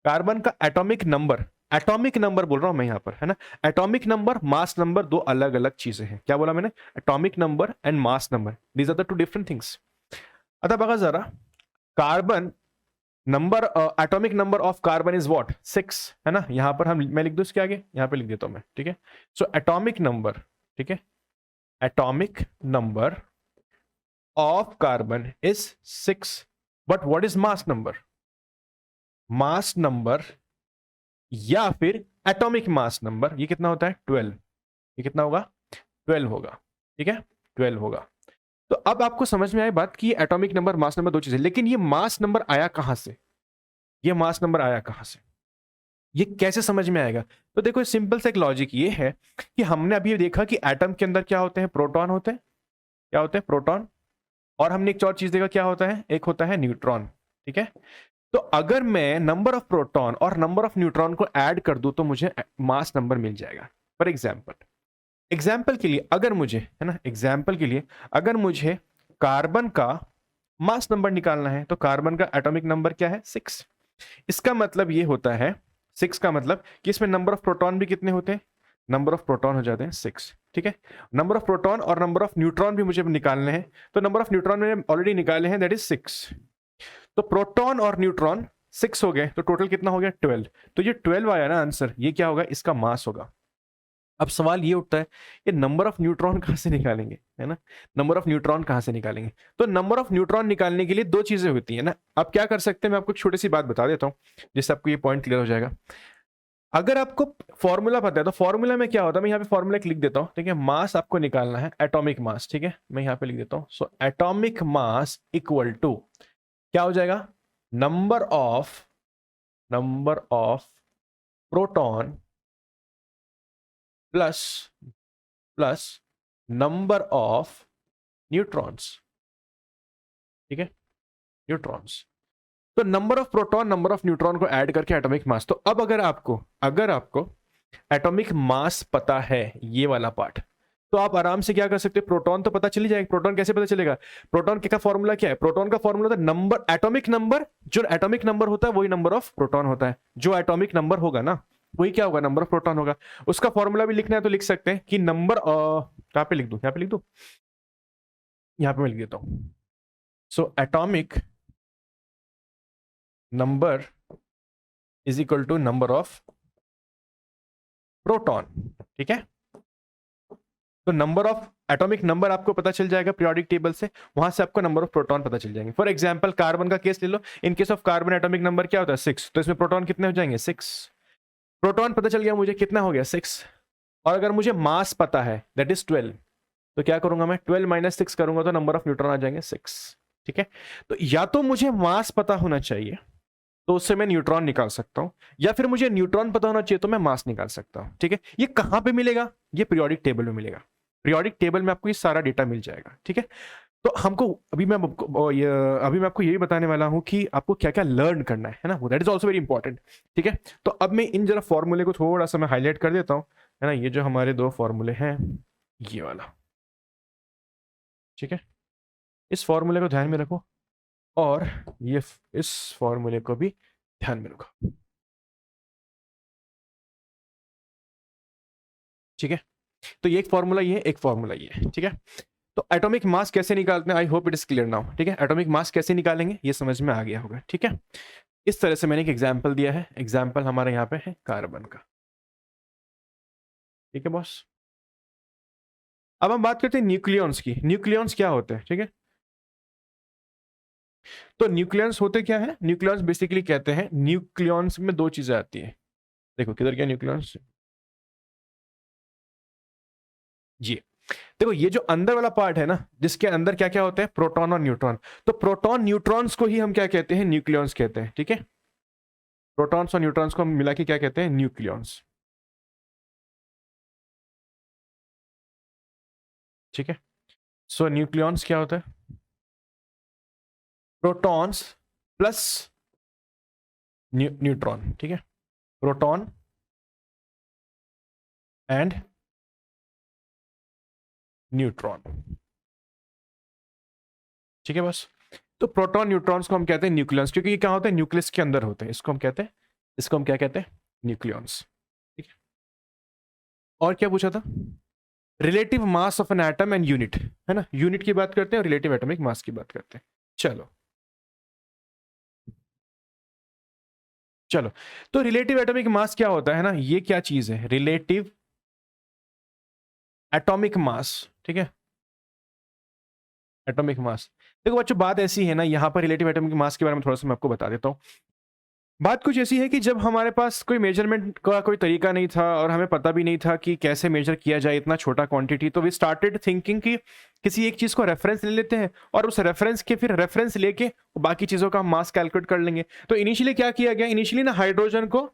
कार्बन का एटॉमिक नंबर बोल रहा हूं मैं यहां पर, है ना। एटॉमिक नंबर, मास नंबर, दो अलग अलग चीजें हैं। क्या बोला मैंने? Atomic number and mass number, these are the two different things. आता बघा जरा, carbon number, atomic number of carbon is what 6, है ना। यहां पर हम, मैं लिख दूं इसके आगे, यहां पे लिख देता हूं मैं, ठीक है। सो एटॉमिक नंबर, ठीक है, atomic number of carbon is 6, but what is mass number? Mass number या फिर एटॉमिक मास नंबर, ये कितना होता है 12, ये कितना होगा 12 होगा, ठीक है, 12 होगा। तो अब आपको समझ में आई बात कि एटॉमिक नंबर मास नंबर दो चीजें, लेकिन ये मास नंबर आया कहां से? ये मास नंबर आया कहां से, ये कैसे समझ में आएगा? तो देखो सिंपल सा एक लॉजिक ये है कि हमने अभी देखा कि एटम के अंदर क्या होते हैं, प्रोटॉन होते हैं, क्या होते हैं प्रोटॉन, और हमने एक और चीज देखा क्या होता है, एक होता है न्यूट्रॉन, ठीक है। तो अगर मैं नंबर ऑफ प्रोटॉन और नंबर ऑफ न्यूट्रॉन को ऐड कर दूं तो मुझे मास नंबर मिल जाएगा। फॉर एग्जाम्पल के लिए अगर मुझे, है ना, एग्जाम्पल के लिए अगर मुझे कार्बन का मास नंबर निकालना है तो कार्बन का एटॉमिक नंबर क्या है 6। इसका मतलब ये होता है 6 का मतलब कि इसमें नंबर ऑफ प्रोटॉन भी कितने होते हैं, नंबर ऑफ प्रोटॉन हो जाते हैं 6, ठीक है। नंबर ऑफ प्रोटॉन और नंबर ऑफ न्यूट्रॉन भी मुझे निकालने हैं, तो नंबर ऑफ न्यूट्रॉन मैंने ऑलरेडी निकाले हैं, दैट इज 6। तो प्रोटॉन और न्यूट्रॉन 6 हो गए, तो टोटल कितना हो गया 12। तो ये 12 आया ना आंसर, ये क्या होगा, इसका मास होगा। अब सवाल ये उठता है, ये नंबर ऑफ न्यूट्रॉन कहां से निकालेंगे, है ना, नंबर ऑफ न्यूट्रॉन कहां से निकालेंगे? तो नंबर ऑफ न्यूट्रॉन निकालने के लिए दो चीजें होती है ना। अब क्या कर सकते हैं, मैं आपको एक छोटी सी बात बता देता हूं जिससे आपको ये पॉइंट क्लियर हो जाएगा। अगर आपको फॉर्मूला पता है तो फॉर्मूला में क्या होता है, मैं यहाँ पे फॉर्मूला लिख देता हूँ, ठीक है। मास आपको निकालना है, एटॉमिक मास, ठीक है, मैं यहाँ पे लिख देता हूँ। So atomic mass equal to क्या हो जाएगा, number of proton plus number of neutrons, ठीक है, न्यूट्रॉन्स। तो number of proton number of neutron को ऐड करके एटॉमिक मास। तो अब अगर आपको एटॉमिक मास पता है, ये वाला पार्ट, तो आप आराम से क्या कर सकते हैं, प्रोटॉन तो पता चल ही जाएगा। प्रोटॉन कैसे पता चलेगा, प्रोटॉन का फॉर्मूला क्या है, प्रोटॉन का फॉर्मूला होता है नंबर, एटॉमिक नंबर, जो एटॉमिक नंबर होता है वही नंबर ऑफ प्रोटॉन होता है, जो एटॉमिक नंबर होगा ना वही क्या होगा, नंबर ऑफ प्रोटॉन होगा। उसका फॉर्मूला भी लिखना है तो लिख सकते हैं कि नंबर, कहां पे लिख दूं, यहां पे लिख दूं, यहां पे मैं लिख देता हूं। So atomic number is equal to number of proton, ठीक है। तो नंबर ऑफ एटॉमिक नंबर आपको पता चल जाएगा पीरियोडिक टेबल से, वहां से आपको नंबर ऑफ प्रोटॉन पता चल जाएंगे। फॉर एग्जांपल कार्बन का केस ले लो, in case of carbon atomic number क्या होता है 6, तो इसमें प्रोटॉन कितने हो जाएंगे 6। प्रोटॉन पता चल गया मुझे कितना हो गया 6, और अगर मुझे मास पता है दैट इज 12, तो क्या करूंगा मैं, 12 माइनस 6 करूंगा तो नंबर ऑफ न्यूट्रॉन आ जाएंगे 6, ठीक है। तो या तो मुझे मास पता होना चाहिए तो उससे मैं न्यूट्रॉन निकाल सकता हूं, या फिर मुझे न्यूट्रॉन पता होना चाहिए तो मैं मास निकाल सकता हूं, ठीक है। ये कहां पे मिलेगा, ये पीरियोडिक टेबल में मिलेगा। पीरियोडिक टेबल में आपको ये सारा डेटा मिल जाएगा, ठीक है। तो हमको अभी मैं आपको ये भी बताने वाला हूं कि आपको क्या क्या लर्न करना है ना, that is also very important, ठीक है। तो अब मैं इन जरा फॉर्मूले को थोड़ा सा मैं हाईलाइट कर देता हूं, है ना। ये जो हमारे दो फॉर्मूले हैं, ये वाला, ठीक है, इस फॉर्मूले को ध्यान में रखो, और ये इस फॉर्मूले को भी ध्यान में रखो, ठीक है। तो ये एक फॉर्मूला ये है, एक फॉर्मूला ये है, ठीक है। तो एटॉमिक मास कैसे निकालते हैं, I hope it is clear now, ठीक है। एटॉमिक मास कैसे निकालेंगे ये समझ में आ गया होगा, ठीक है। इस तरह से मैंने एक एग्जाम्पल दिया है, एग्जाम्पल हमारे यहाँ पे है कार्बन का, ठीक है बॉस। अब हम बात करते हैं न्यूक्लियॉन्स की। न्यूक्लियॉन्स क्या होते हैं, ठीक है। तो न्यूक्लियॉन्स होते क्या है, न्यूक्लियॉन्स बेसिकली कहते हैं, न्यूक्लियॉन्स में दो चीजें आती है, देखो किधर क्या न्यूक्लियॉन्स, जी देखो ये जो अंदर वाला पार्ट है ना, जिसके अंदर क्या क्या होता है, प्रोटॉन और न्यूट्रॉन। तो प्रोटॉन न्यूट्रॉन्स को ही हम क्या कहते हैं, न्यूक्लियॉन्स कहते हैं, ठीक है। प्रोटॉन्स और न्यूट्रॉन्स को हम मिला के क्या कहते हैं, न्यूक्लियॉन्स, ठीक है। सो न्यूक्लियॉन्स क्या होता है, प्रोटॉन्स प्लस न्यूट्रॉन, ठीक है, प्रोटॉन एंड न्यूट्रॉन, ठीक है बस। तो प्रोटॉन न्यूट्रॉन्स को हम कहते हैं न्यूक्लियॉन्स, क्योंकि ये क्या होता है, न्यूक्लियस के अंदर होते हैं, इसको हम कहते हैं, इसको हम क्या कहते हैं, न्यूक्लियॉन्स, ठीक है। और क्या पूछा था, relative mass of an atom and unit, है ना, यूनिट की बात करते हैं और रिलेटिव एटॉमिक मास की बात करते हैं। चलो चलो, तो रिलेटिव एटॉमिक मास क्या होता है ना, ये क्या चीज है, रिलेटिव एटॉमिक मास, ठीक है, एटॉमिक मास। देखो बच्चों, बात ऐसी है ना, यहाँ पर रिलेटिव एटॉमिक मास के बारे में थोड़ा सा मैं आपको बता देता हूँ। बात कुछ ऐसी है कि जब हमारे पास कोई मेजरमेंट का कोई तरीका नहीं था और हमें पता भी नहीं था कि कैसे मेजर किया जाए इतना छोटा क्वांटिटी, तो वी स्टार्टेड थिंकिंग कि किसी एक चीज को रेफरेंस ले लेते हैं और उस रेफरेंस के फिर रेफरेंस लेके बाकी चीजों का मास कैलकुलेट कर लेंगे। तो इनिशियली क्या किया गया, इनिशियली ना हाइड्रोजन को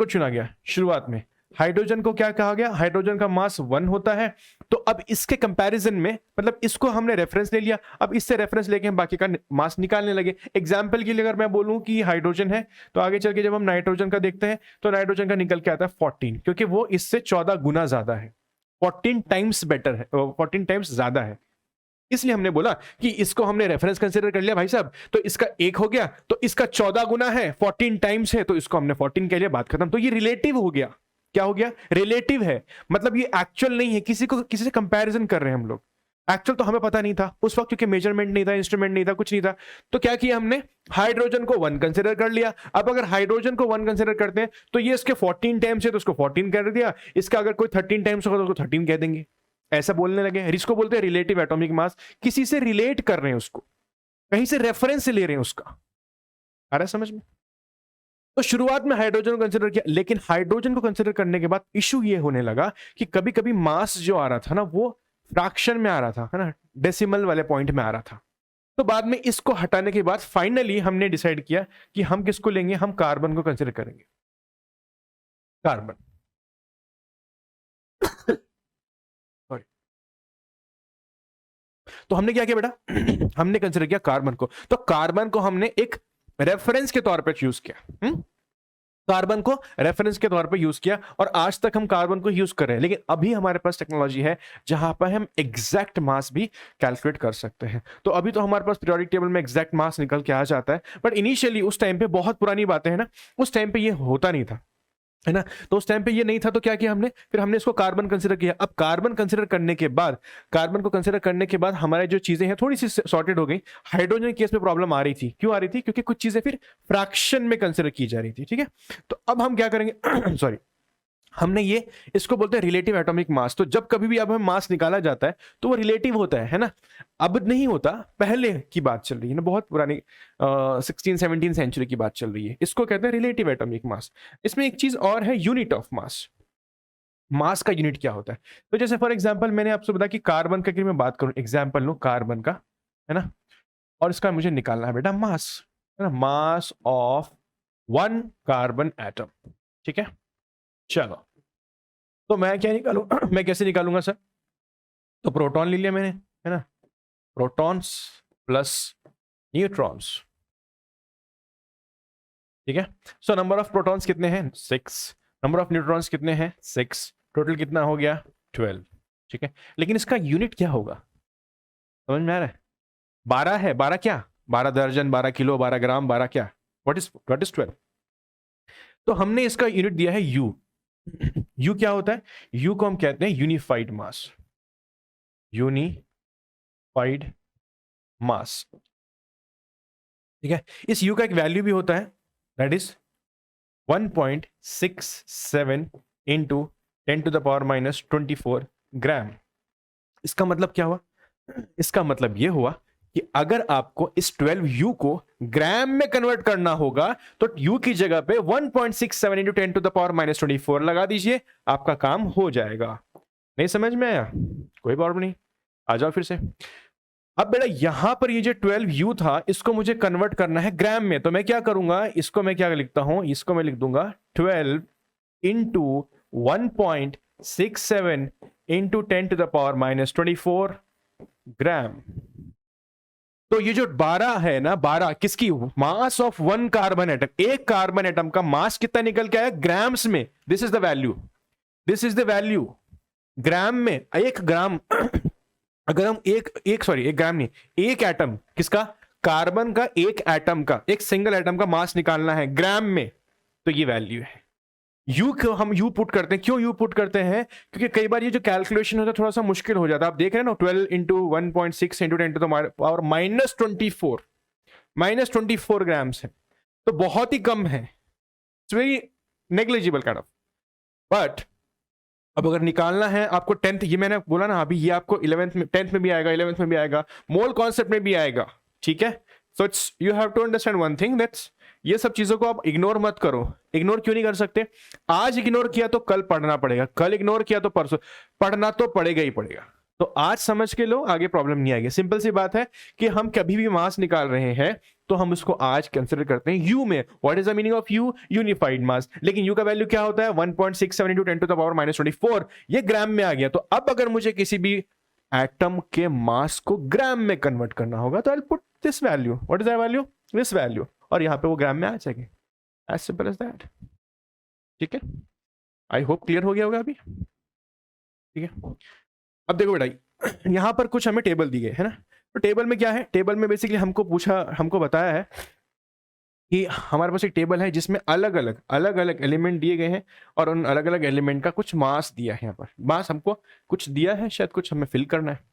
चुना गया शुरुआत में। हाइड्रोजन को क्या कहा गया, हाइड्रोजन का मास 1 होता है। तो अब इसके कंपैरिजन में, मतलब इसको हमने रेफरेंस ले लिया, अब इससे रेफरेंस लेके हम बाकी का मास निकालने लगे। एग्जांपल के लिए अगर मैं बोलूं कि हाइड्रोजन है, तो आगे चल के जब हम नाइट्रोजन का देखते हैं तो नाइट्रोजन का निकल के आता है 14, क्योंकि वो इससे 14 गुना ज्यादा है, 14 टाइम्स बेटर है, 14 टाइम्स ज्यादा है। इसलिए हमने बोला कि इसको हमने रेफरेंस कंसीडर कर लिया भाई साहब, तो इसका 1 हो गया, तो इसका 14 गुना है, 14 टाइम्स है, तो इसको हमने 14 कह लिया, बात खत्म। तो ये रिलेटिव हो गया। क्या हो गया, रिलेटिव है, मतलब ये एक्चुअल नहीं है, किसी से कंपैरिजन कर रहे हैं हम लोग। एक्चुअल तो हमें पता नहीं था उस वक्त, क्योंकि मेजरमेंट नहीं था, इंस्ट्रूमेंट नहीं था, कुछ नहीं था। तो क्या किया हमने, हाइड्रोजन को 1 कंसिडर कर लिया। अब अगर हाइड्रोजन को 1 कंसिडर करते हैं तो ये इसके 14 टाइम्स है, तो उसको 14 कर दिया। इसका अगर कोई 13 टाइम्स होगा तो उसको 13 कह देंगे। ऐसा बोलने लगे, इसको बोलते हैं रिलेटिव एटॉमिक मास। किसी से रिलेट कर रहे हैं उसको, कहीं से रेफरेंस ले रहे हैं उसका। आ रहा है समझ में? तो शुरुआत में हाइड्रोजन को कंसिडर किया, लेकिन हाइड्रोजन को कंसिडर करने के बाद इशू ये होने लगा कि कभी कभी मास जो आ रहा था ना, वो फ्रैक्शन में आ रहा था, है ना, डेसिमल वाले पॉइंट में आ रहा था। तो बाद में इसको हटाने के बाद फाइनली हमने डिसाइड किया कि हम किसको लेंगे, हम कार्बन को कंसिडर करेंगे, कार्बन। सॉरी। तो हमने क्या किया बेटा, हमने कंसिडर किया कार्बन को। तो कार्बन को हमने एक रेफरेंस के तौर पे यूज किया, कार्बन को रेफरेंस के तौर पे यूज किया, और आज तक हम कार्बन को यूज कर रहे हैं। लेकिन अभी हमारे पास टेक्नोलॉजी है जहां पर हम एग्जैक्ट मास भी कैलकुलेट कर सकते हैं। तो अभी तो हमारे पास पीरियोडिक टेबल में एग्जैक्ट मास निकल के आ जाता है, बट इनिशियली उस टाइम पे, बहुत पुरानी बातें हैं ना, उस टाइम पे ये होता नहीं था, है ना। तो उस टाइम पे ये नहीं था, तो क्या किया हमने, फिर हमने इसको कार्बन कंसिडर किया। अब कार्बन कंसिडर करने के बाद, कार्बन को कंसिडर करने के बाद हमारे जो चीजें हैं थोड़ी सी सॉर्टेड हो गई। हाइड्रोजन केस में प्रॉब्लम आ रही थी, क्यों आ रही थी, क्योंकि कुछ चीजें फिर फ्रैक्शन में कंसिडर की जा रही थी, ठीक है। तो अब हम क्या करेंगे सॉरी, हमने ये, इसको बोलते हैं रिलेटिव एटॉमिक मास। तो जब कभी भी अब हमें मास निकाला जाता है तो वो रिलेटिव होता है ना। अब नहीं होता, पहले की बात चल रही है ना, बहुत पुरानी 16-17 सेंचुरी की बात चल रही है। इसको कहते हैं रिलेटिव एटॉमिक मास। इसमें एक चीज और है, यूनिट ऑफ मास। मास का यूनिट क्या होता है, तो जैसे फॉर एग्जांपल मैंने आपसे बताया कि कार्बन का, मैं बात करूं, एग्जांपल लो कार्बन का, है ना, और इसका मुझे निकालना है बेटा मास, है ना, मास ऑफ 1 कार्बन एटम, ठीक है। चलो, तो मैं क्या निकालू मैं कैसे निकालूंगा सर, तो प्रोटॉन ले लिया मैंने, है ना, प्रोटॉन्स प्लस न्यूट्रॉन्स, ठीक है। सो नंबर ऑफ प्रोटॉन्स कितने हैं, 6, नंबर ऑफ न्यूट्रॉन्स कितने हैं, 6, टोटल कितना हो गया, 12, ठीक है। लेकिन इसका यूनिट क्या होगा, समझ में आ रहा है, 12 है, 12 क्या, 12 दर्जन, 12 किलो, 12 ग्राम, 12 क्या, व्हाट इज 12। तो हमने इसका यूनिट दिया है यू। यू क्या होता है, यू को हम कहते हैं यूनिफाइड मास, यूनिफाइड मास, ठीक है। इस यू का एक वैल्यू भी होता है, दैट इज 1.67 इंटू 10⁻⁻24 ग्राम। इसका मतलब क्या हुआ, इसका मतलब यह हुआ कि अगर आपको इस 12U को ग्राम में कन्वर्ट करना होगा तो U की जगह पे 1.67 इंटू 10⁻⁻24 लगा दीजिए, आपका काम हो जाएगा। नहीं समझ में आया, कोई प्रॉब्लम नहीं, आ जाओ फिर से। अब बेटा यहां पर ये जो 12U था, इसको मुझे कन्वर्ट करना है ग्राम में, तो मैं क्या करूंगा, इसको मैं क्या लिखता हूं, इसको मैं लिख दूंगा 12 इंटू 1.67 इंटू 10⁻⁻24 ग्राम। तो ये जो 12 है ना, 12 किसकी, मास ऑफ 1 कार्बन एटम, एक कार्बन एटम का मास कितना निकल के आया ग्राम्स में, this is the value, this is the value gram में। 1 ग्राम अगर हम एक ग्राम नहीं, एक एटम किसका, कार्बन का, एक एटम का, एक सिंगल एटम का मास निकालना है ग्राम में, तो ये वैल्यू है। यू को हम यू पुट करते हैं, क्यों यू पुट करते हैं, क्योंकि कई बार ये जो कैलकुलेशन होता है थोड़ा सा मुश्किल हो जाता है। आप देख रहे हैं ना, 12 इंटू 1.6 इंटू 10⁻⁻24 -24 ग्राम्स है। तो बहुत ही कम है, it's very negligible kind of. But अब अगर निकालना है आपको 10th, ये मैंने बोला ना अभी, ये आपको 11th में 10th में भी आएगा, 11th में भी आएगा, मोल कॉन्सेप्ट में भी आएगा, ठीक है। So it's you have to understand one thing, that's ये सब चीजों को आप इग्नोर मत करो। इग्नोर क्यों नहीं कर सकते? आज इग्नोर किया तो कल पढ़ना पड़ेगा, कल इग्नोर किया तो परसों पढ़ना तो पड़ेगा ही पड़ेगा। तो आज समझ के लो, आगे प्रॉब्लम नहीं आएगी। सिंपल सी बात है कि हम कभी भी मास निकाल रहे हैं तो हम उसको आज कंसिडर करते हैं यू में। What is the meaning of U? Unified mass. लेकिन यू का वैल्यू क्या होता है? 1.672 10 टू द पावर -24। ये ग्राम में आ गया। तो अब अगर मुझे किसी भी एटम के मास को ग्राम में कन्वर्ट करना होगा तो I will put this value. What is that value? This value. और यहां पे वो ग्राम में आ जाएगी। As simple as that. ठीक है, आई होप क्लियर हो गया होगा अभी। ठीक है, अब देखो बेटा, यहां पर कुछ हमें टेबल दी गई है ना। तो टेबल में क्या है? टेबल में बेसिकली हमको बताया है कि हमारे पास एक टेबल है जिसमें अलग अलग एलिमेंट दिए गए हैं और उन अलग अलग एलिमेंट का कुछ मास दिया है। यहाँ पर मास हमको कुछ दिया है, शायद कुछ हमें फिल करना है।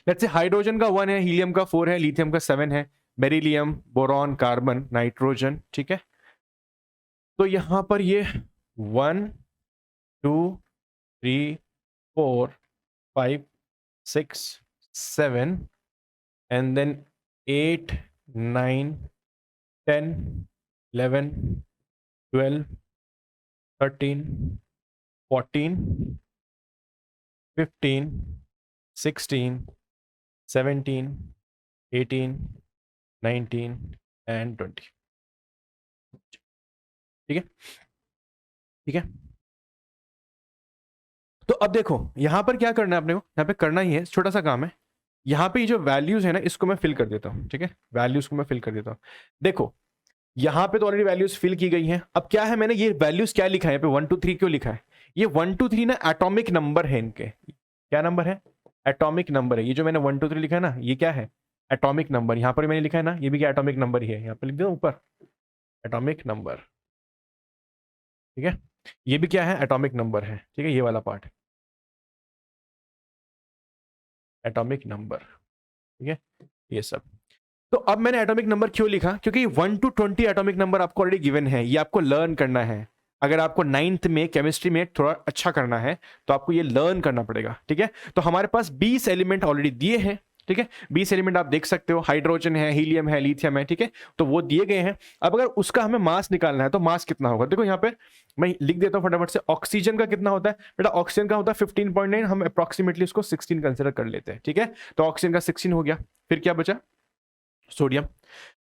लेट्स से हाइड्रोजन का 1 है, हीलियम का 4 है, लिथियम का 7 है, बेरिलियम, बोरॉन, कार्बन, नाइट्रोजन। ठीक है, तो यहां पर ये 1 2 3 4 5 6 7 and then 8 9 10 11 12 13 14 15 16 17 18 19 and 20। ठीक है, ठीक है। तो अब देखो यहां पर क्या करना है अपने को, यहां पे करना ही है, छोटा सा काम है। यहाँ पे जो वैल्यूज है ना, इसको मैं फिल कर देता हूँ। ठीक है, वैल्यूज को मैं फिल कर देता हूँ। देखो यहाँ पे तो ऑलरेडी वैल्यूज फिल की गई हैं। अब क्या है, मैंने ये वैल्यूज क्या लिखा है यहाँ पे 1 2 3 क्यों लिखा है? ये 1 2 3 ना एटॉमिक नंबर है इनके। क्या नंबर है? एटॉमिक नंबर है। ये जो मैंने 1 2 3 लिखा है ना, ये क्या है? Atomic number. यहाँ पर मैंने लिखा है ना, ये भी क्या एटॉमिक नंबर ही है। यहाँ पे लिख दो ऊपर एटॉमिक नंबर। ठीक है, ये भी क्या है? एटॉमिक नंबर है। ठीक है, ये वाला पार्ट एटॉमिक नंबर। ठीक है, ये सब। तो अब मैंने एटॉमिक नंबर क्यों लिखा? क्योंकि 1 to 20 एटॉमिक नंबर आपको ऑलरेडी गिवन है, ये आपको लर्न करना है। अगर आपको 9th में केमिस्ट्री में थोड़ा अच्छा करना है तो आपको ये लर्न करना पड़ेगा। ठीक है, तो हमारे पास 20 एलिमेंट ऑलरेडी दिए हैं। ठीक है, 20 एलिमेंट आप देख सकते हो, हाइड्रोजन है, हीलियम है, लिथियम है। ठीक है, तो वो दिए गए हैं। अब अगर उसका हमें मास निकालना है तो मास कितना होगा? देखो यहाँ पे मैं लिख देता हूँ फटाफट से। ऑक्सीजन का कितना होता है बेटा? ऑक्सीजन का होता है 15.9। हम अप्रोक्सीमेटली उसको 16 कंसिडर कर लेते हैं। ठीक है, तो ऑक्सीजन का 16 हो गया। फिर क्या बचा? सोडियम।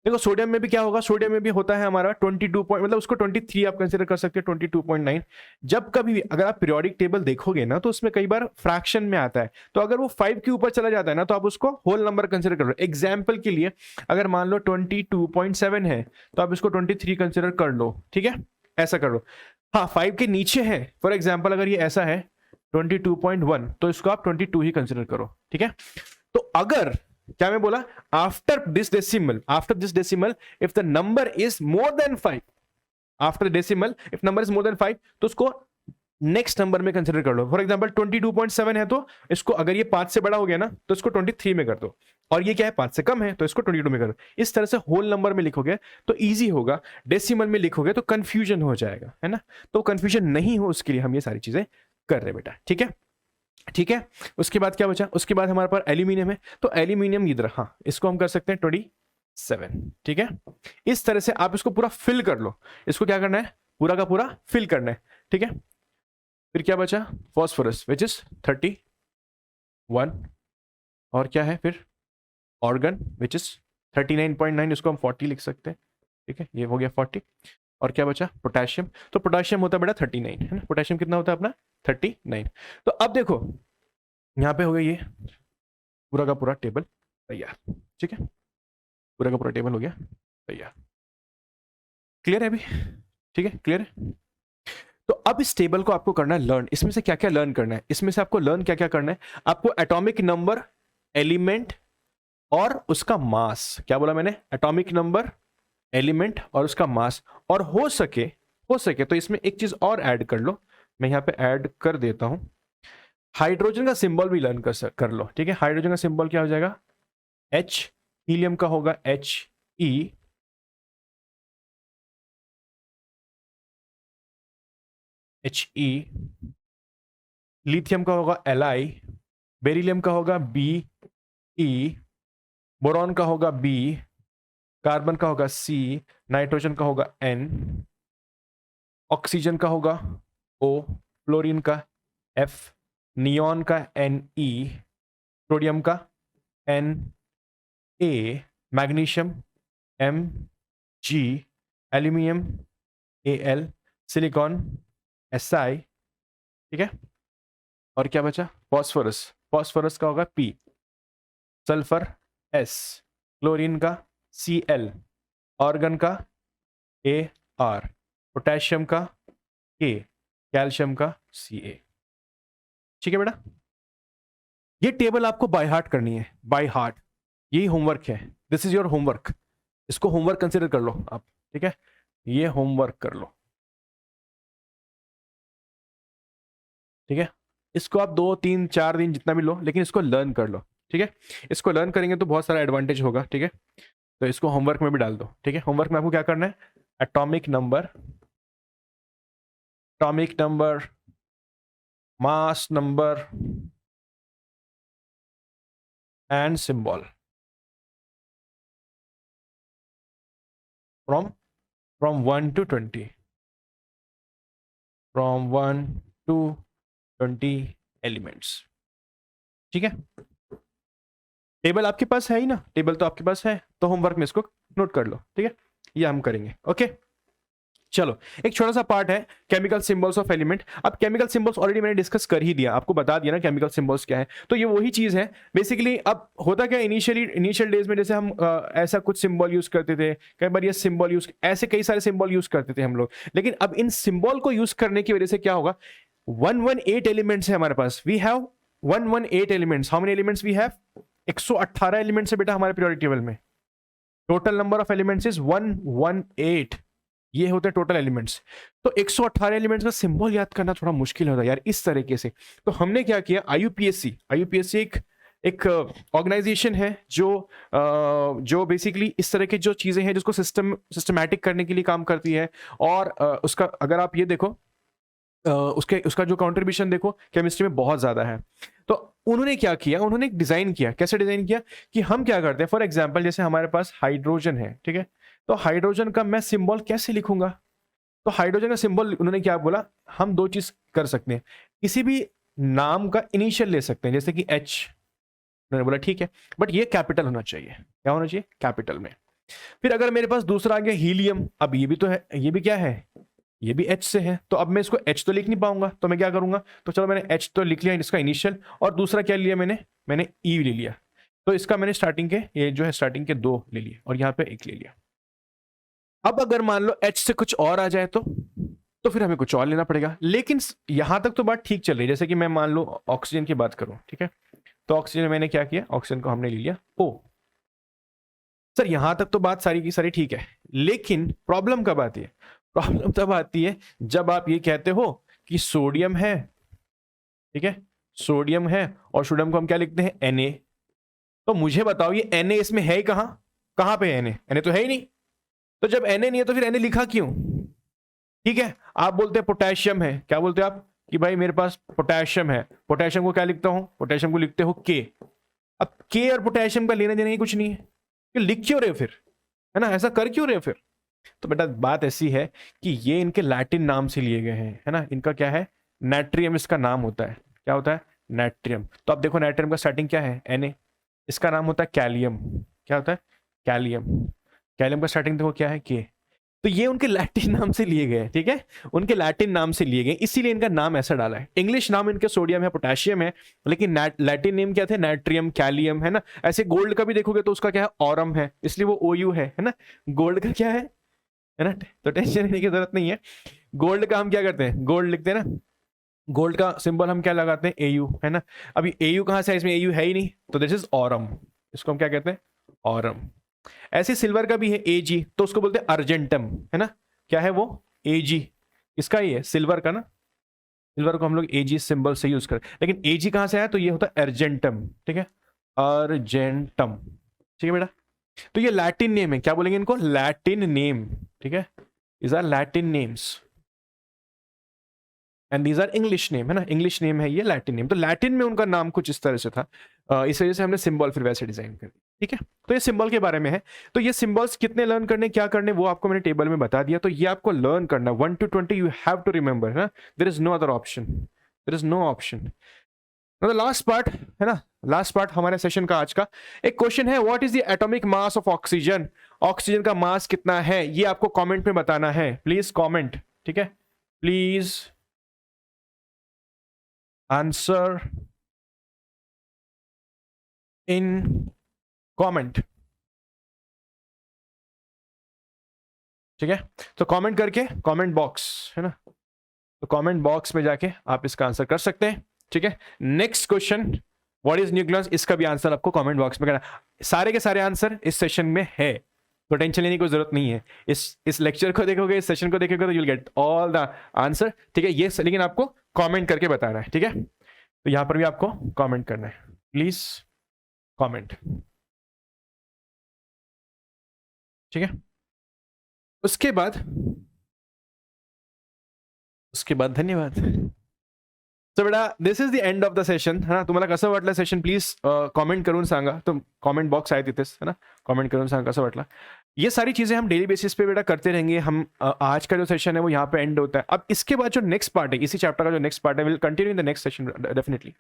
देखो सोडियम में भी क्या होगा? सोडियम में भी होता है हमारा 22 पॉइंट, मतलब उसको 23 आप कंसीडर कर सकते हैं, 22.9। जब कभी भी अगर आप पीरियोडिक टेबल देखोगे ना तो उसमें कई बार फ्रैक्शन में आता है, तो अगर वो 5 के ऊपर चला जाता है ना तो आप उसको होल नंबर कंसीडर करो। एग्जाम्पल के लिए अगर मान लो 22.7 है तो आप इसको 23 कंसीडर कर लो। ठीक है, ऐसा कर लो। हाँ, 5 के नीचे है, फॉर एग्जाम्पल अगर ये ऐसा है 22.1 तो इसको आप 22 ही कंसीडर करो। ठीक है, तो अगर क्या मैं बोला, after this decimal if the number is more than 5, after decimal if number is more than 5 तो उसको नेक्स्ट नंबर में कंसीडर कर लो। फॉर एग्जांपल 22.7 है तो इसको, अगर ये 5 से बड़ा हो गया ना तो इसको 23 में कर दो, और ये क्या है 5 से कम है तो इसको 22 में कर दो। इस तरह से होल नंबर में लिखोगे तो इजी होगा, डेसिमल में लिखोगे तो कंफ्यूजन हो जाएगा, है ना। तो कंफ्यूजन नहीं हो उसके लिए हम ये सारी चीजें कर रहे बेटा। ठीक है, ठीक है। उसके बाद क्या बचा? उसके बाद हमारे पास एल्यूमिनियम है, तो एल्यूमिनियम इधर, हाँ इसको हम कर सकते हैं 27। ठीक है, इस तरह से आप इसको पूरा फिल कर लो। इसको क्या करना है? पूरा का पूरा फिल करना है। ठीक है, फिर क्या बचा? फॉस्फोरस विच इज 31, और क्या है फिर? ऑर्गन विच इज 39.9, इसको हम 40 लिख सकते हैं। ठीक है, ये हो गया 40। और क्या बचा? पोटेशियम। तो पोटेशियम होता है बेटा 39, है ना। पोटेशियम कितना होता है अपना? 39। तो अब देखो यहाँ पे हो गया ये पूरा का पूरा टेबल तैयार। ठीक है, पूरा का पूरा टेबल हो गया तैयार। क्लियर है अभी? ठीक है, क्लियर है। तो अब इस टेबल को आपको करना है लर्न। इसमें से क्या क्या लर्न करना है? इसमें से आपको लर्न क्या क्या करना है? आपको एटॉमिक नंबर, एलिमेंट और उसका मास। क्या बोला मैंने? एटॉमिक नंबर, एलिमेंट और उसका मास। और हो सके तो इसमें एक चीज और ऐड कर लो। मैं यहां पे ऐड कर देता हूं, हाइड्रोजन का सिंबल भी लर्न कर लो। ठीक है, हाइड्रोजन का सिंबल क्या हो जाएगा? H। हीलियम का होगा HE। HE, लिथियम का होगा Li, बेरिलियम का होगा Be, बोरॉन का होगा B, कार्बन का होगा C, नाइट्रोजन का होगा N, ऑक्सीजन का होगा O, फ्लोरीन का F, नियॉन का Ne, सोडियम का Na, magnesium Mg, aluminium Al, silicon Si, ठीक है। और क्या बचा? फॉस्फोरस, फॉस्फोरस का होगा P, सल्फर S, क्लोरीन का Cl, ऑर्गन का Ar, पोटेशियम का K, कैल्शियम का Ca। ठीक है बेटा, ये टेबल आपको बाय हार्ट करनी है, बाय हार्ट। यही होमवर्क है, दिस इज योर होमवर्क। इसको होमवर्क कंसिडर कर लो आप, ठीक है, ये होमवर्क कर लो, ठीक है। इसको आप 2 3 4 दिन जितना भी लो, लेकिन इसको लर्न कर लो, ठीक है। इसको लर्न करेंगे तो बहुत सारा एडवांटेज होगा, ठीक है। तो इसको होमवर्क में भी डाल दो, ठीक है। होमवर्क में आपको क्या करना है? Atomic number, mass number and symbol from 1 to 20, from 1 to 20 elements, ठीक है। टेबल आपके पास है ही ना, टेबल तो आपके पास है, तो होमवर्क में इसको नोट कर लो, ठीक है। ये हम करेंगे, ओके। चलो, एक छोटा सा पार्ट है केमिकल सिंबल्स ऑफ एलिमेंट। अब केमिकल सिंबल्स ऑलरेडी मैंने डिस्कस कर ही दिया, आपको बता दिया ना केमिकल सिंबल्स क्या है। तो ये वही चीज है बेसिकली। अब होता क्या, इनिशियल डेज में जैसे हम ऐसा कुछ सिंबल यूज करते थे, कई बार ये सिंबल यूज, ऐसे कई सारे सिंबल यूज करते थे हम लोग। लेकिन अब इन सिंबल को यूज करने की वजह से क्या होगा, 118 एलिमेंट्स है हमारे पास। We have 118 elements. How many elements we have? 118 elements है बेटा हमारे पीरियोडिक टेबल में। Total number of elements is 118। ये होते हैं टोटल एलिमेंट्स। तो 118 एलिमेंट्स का सिंबल याद करना थोड़ा मुश्किल होता है यार इस तरीके से। तो हमने क्या किया, आईयूपीएससी एक ऑर्गेनाइजेशन है जो बेसिकली इस तरह की जो चीजें हैं जिसको सिस्टमैटिक करने के लिए काम करती है। और उसका अगर आप ये देखो, उसका जो कंट्रीब्यूशन देखो केमिस्ट्री में बहुत ज्यादा है। तो उन्होंने क्या किया, उन्होंने एक डिजाइन किया। कैसे डिजाइन किया कि हम क्या करते हैं, फॉर एग्जांपल जैसे हमारे पास हाइड्रोजन है, ठीक है। तो हाइड्रोजन का मैं सिंबल कैसे लिखूंगा? तो हाइड्रोजन का सिंबल उन्होंने क्या बोला, हम दो चीज कर सकते हैं। किसी भी नाम का इनिशियल ले सकते हैं, जैसे कि एच। उन्होंने बोला ठीक है, बट ये कैपिटल होना चाहिए। क्या होना चाहिए? कैपिटल में। फिर अगर मेरे पास दूसरा आ गया हीलियम, अब ये भी तो है, ये भी क्या है, ये भी एच से है। तो अब मैं इसको एच तो लिख नहीं पाऊंगा, तो मैं क्या करूंगा, तो चलो मैंने एच तो लिख लिया इसका इनिशियल, और दूसरा क्या लिया मैंने ई ले लिया। तो इसका मैंने स्टार्टिंग के, ये जो है स्टार्टिंग के 2 ले लिए और यहाँ पे 1 ले लिया। अब अगर मान लो एच से कुछ और आ जाए तो फिर हमें कुछ और लेना पड़ेगा। लेकिन यहां तक तो बात ठीक चल रही है। जैसे कि मैं मान लो ऑक्सीजन की बात करूं, ठीक है। तो ऑक्सीजन मैंने क्या किया, ऑक्सीजन को हमने ले लिया ओ। सर यहां तक तो बात सारी की सारी ठीक है, लेकिन प्रॉब्लम कब आती है? प्रॉब्लम तब आती है जब आप ये कहते हो कि सोडियम है, ठीक है, सोडियम है, और सोडियम को हम क्या लिखते हैं, Na। तो मुझे बताओ ये Na इसमें है ही कहां? कहां पे है Na तो है ही नहीं। तो जब Na नहीं है तो फिर Na लिखा क्यों? ठीक है, आप बोलते हैं पोटेशियम है, क्या बोलते हैं आप कि भाई मेरे पास पोटेशियम है। पोटेशियम को क्या लिखता हूं? पोटेशियम को लिखते हो के। अब के और पोटेशियम का लेना देना ही कुछ नहीं है, कि लिख क्यों रहे हो फिर, है ना, ऐसा कर क्यों रहे हो फिर? तो बेटा बात ऐसी है कि ये इनके लैटिन नाम से लिए गए हैं, है ना। इनका क्या है, नाइट्रियम इसका नाम होता है। क्या होता है? नाइट्रियम। तो अब देखो नाइट्रियम का स्टार्टिंग क्या है, Na। इसका नाम होता है कैलियम। क्या होता है? कैलियम। कैलियम का स्टार्टिंग देखो क्या है, के। तो ये उनके लैटिन नाम से लिए गए, ठीक है, उनके लैटिन नाम से लिए गए, इसीलिए इनका नाम ऐसा डाला है। इंग्लिश नाम इनके सोडियम है, पोटेशियम है, लेकिन लैटिन नेम क्या थे, नाइट्रियम, कैलियम, है ना। ऐसे गोल्ड का भी देखोगे तो उसका क्या है, ऑरम है, इसलिए वो OU है ना। गोल्ड का क्या है ना। तो टेंशन लेने की जरूरत नहीं है। गोल्ड का हम क्या करते हैं, गोल्ड लिखते हैं ना, गोल्ड का सिंबल हम क्या लगाते हैं, AU, है ना। अभी AU कहां से है, इसमें AU है ही नहीं, तो दिस इज ऑरम। इसको हम क्या कहते हैं, ऑरम। ऐसे सिल्वर का भी है AG, तो उसको बोलते हैं अर्जेंटम, है ना। क्या है वो, AG। इसका ही है सिल्वर का ना, सिल्वर को हम लोग AG सिंबल से यूज करते हैं, लेकिन AG कहां से आया, तो ये होता है अर्जेंटम, ठीक है, अर्जेंटम, ठीक है बेटा। तो ये लैटिन नेम है, क्या बोलेंगे इनको, लैटिन नेम, ठीक है, is are Latin names. And these are English name, है ना, इंग्लिश नेम है ये, लैटिन नेम, तो लैटिन में उनका नाम कुछ इस तरह से था, इस वजह से हमने सिंबल फिर वैसे डिजाइन कर दिया, ठीक है। तो ये सिंबल के बारे में है। तो ये सिंबल्स कितने लर्न करने, क्या करने, वो आपको मैंने टेबल में बता दिया। तो ये आपको लर्न करना 1 to 20 you have to remember, है ना, there is no other option, there is no option. Last part है ना, लास्ट पार्ट हमारे सेशन का आज का, एक क्वेश्चन है, what is the atomic mass of oxygen, oxygen का मास कितना है, ये आपको कमेंट में बताना है, प्लीज कमेंट, ठीक है, प्लीज आंसर इन कमेंट, ठीक है। तो कमेंट करके, कमेंट बॉक्स है ना, तो कमेंट बॉक्स में जाके आप इसका आंसर कर सकते हैं, ठीक है। Next question, what is nucleus, इसका भी आंसर आपको कमेंट बॉक्स में करना। सारे के सारे आंसर इस सेशन में है, तो टेंशन लेने की कोई जरूरत नहीं है। इस लेक्चर को देखोगे, इस सेशन को देखोगे तो you'll get all the answer, ठीक है। ये लेकिन आपको कमेंट करके बताना है, ठीक है। तो यहां पर भी आपको कमेंट करना है, प्लीज कमेंट, ठीक है। उसके बाद धन्यवाद। सो बेटा this is the end of the session, है ना। तुम्हाला कसं वाटलं सेशन, प्लीज कमेंट करून सांगा, तो कमेंट बॉक्स आहे तिथेच, है ना, कमेंट करून सांगा कसं वाटलं। ये सारी चीजें हम डेली बेसिस पे बेटा करते रहेंगे। हम आज का जो सेशन है वो यहाँ पे एंड होता है। अब इसके बाद जो नेक्स्ट पार्ट है, इसी चैप्टर का जो नेक्स्ट पार्ट है, will continue in the next session definitely.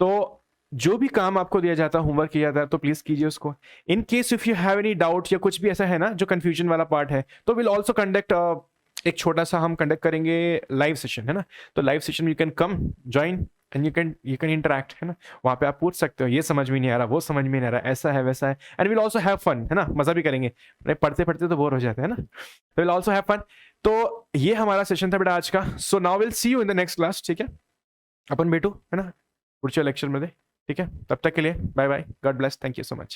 तो जो भी काम आपको दिया जाता है, होमवर्क किया जाता है, तो प्लीज कीजिए उसको। In case if you have any doubt या कुछ भी ऐसा है ना जो कंफ्यूजन वाला पार्ट है, तो विल ऑल्सो कंडक्ट एक छोटा सा हम कंडक्ट करेंगे लाइव सेशन, है ना। तो live session you can come join and you can interact, है ना। वहां पे आप पूछ सकते हो, ये समझ में नहीं आ रहा, वो समझ में नहीं आ रहा, ऐसा है वैसा है, and will also have fun, है ना, मजा भी करेंगे। पढ़ते पढ़ते तो बोर हो जाते हैं ना, तो विल ऑल्सो हैव फन। तो ये हमारा सेशन था बेटा आज का। So now will see you in the next class, ठीक है। अपन भेटू, है ना, पुढच्या लेक्चर मध्ये, ठीक है। तब तक के लिए bye bye, God bless, thank you so much.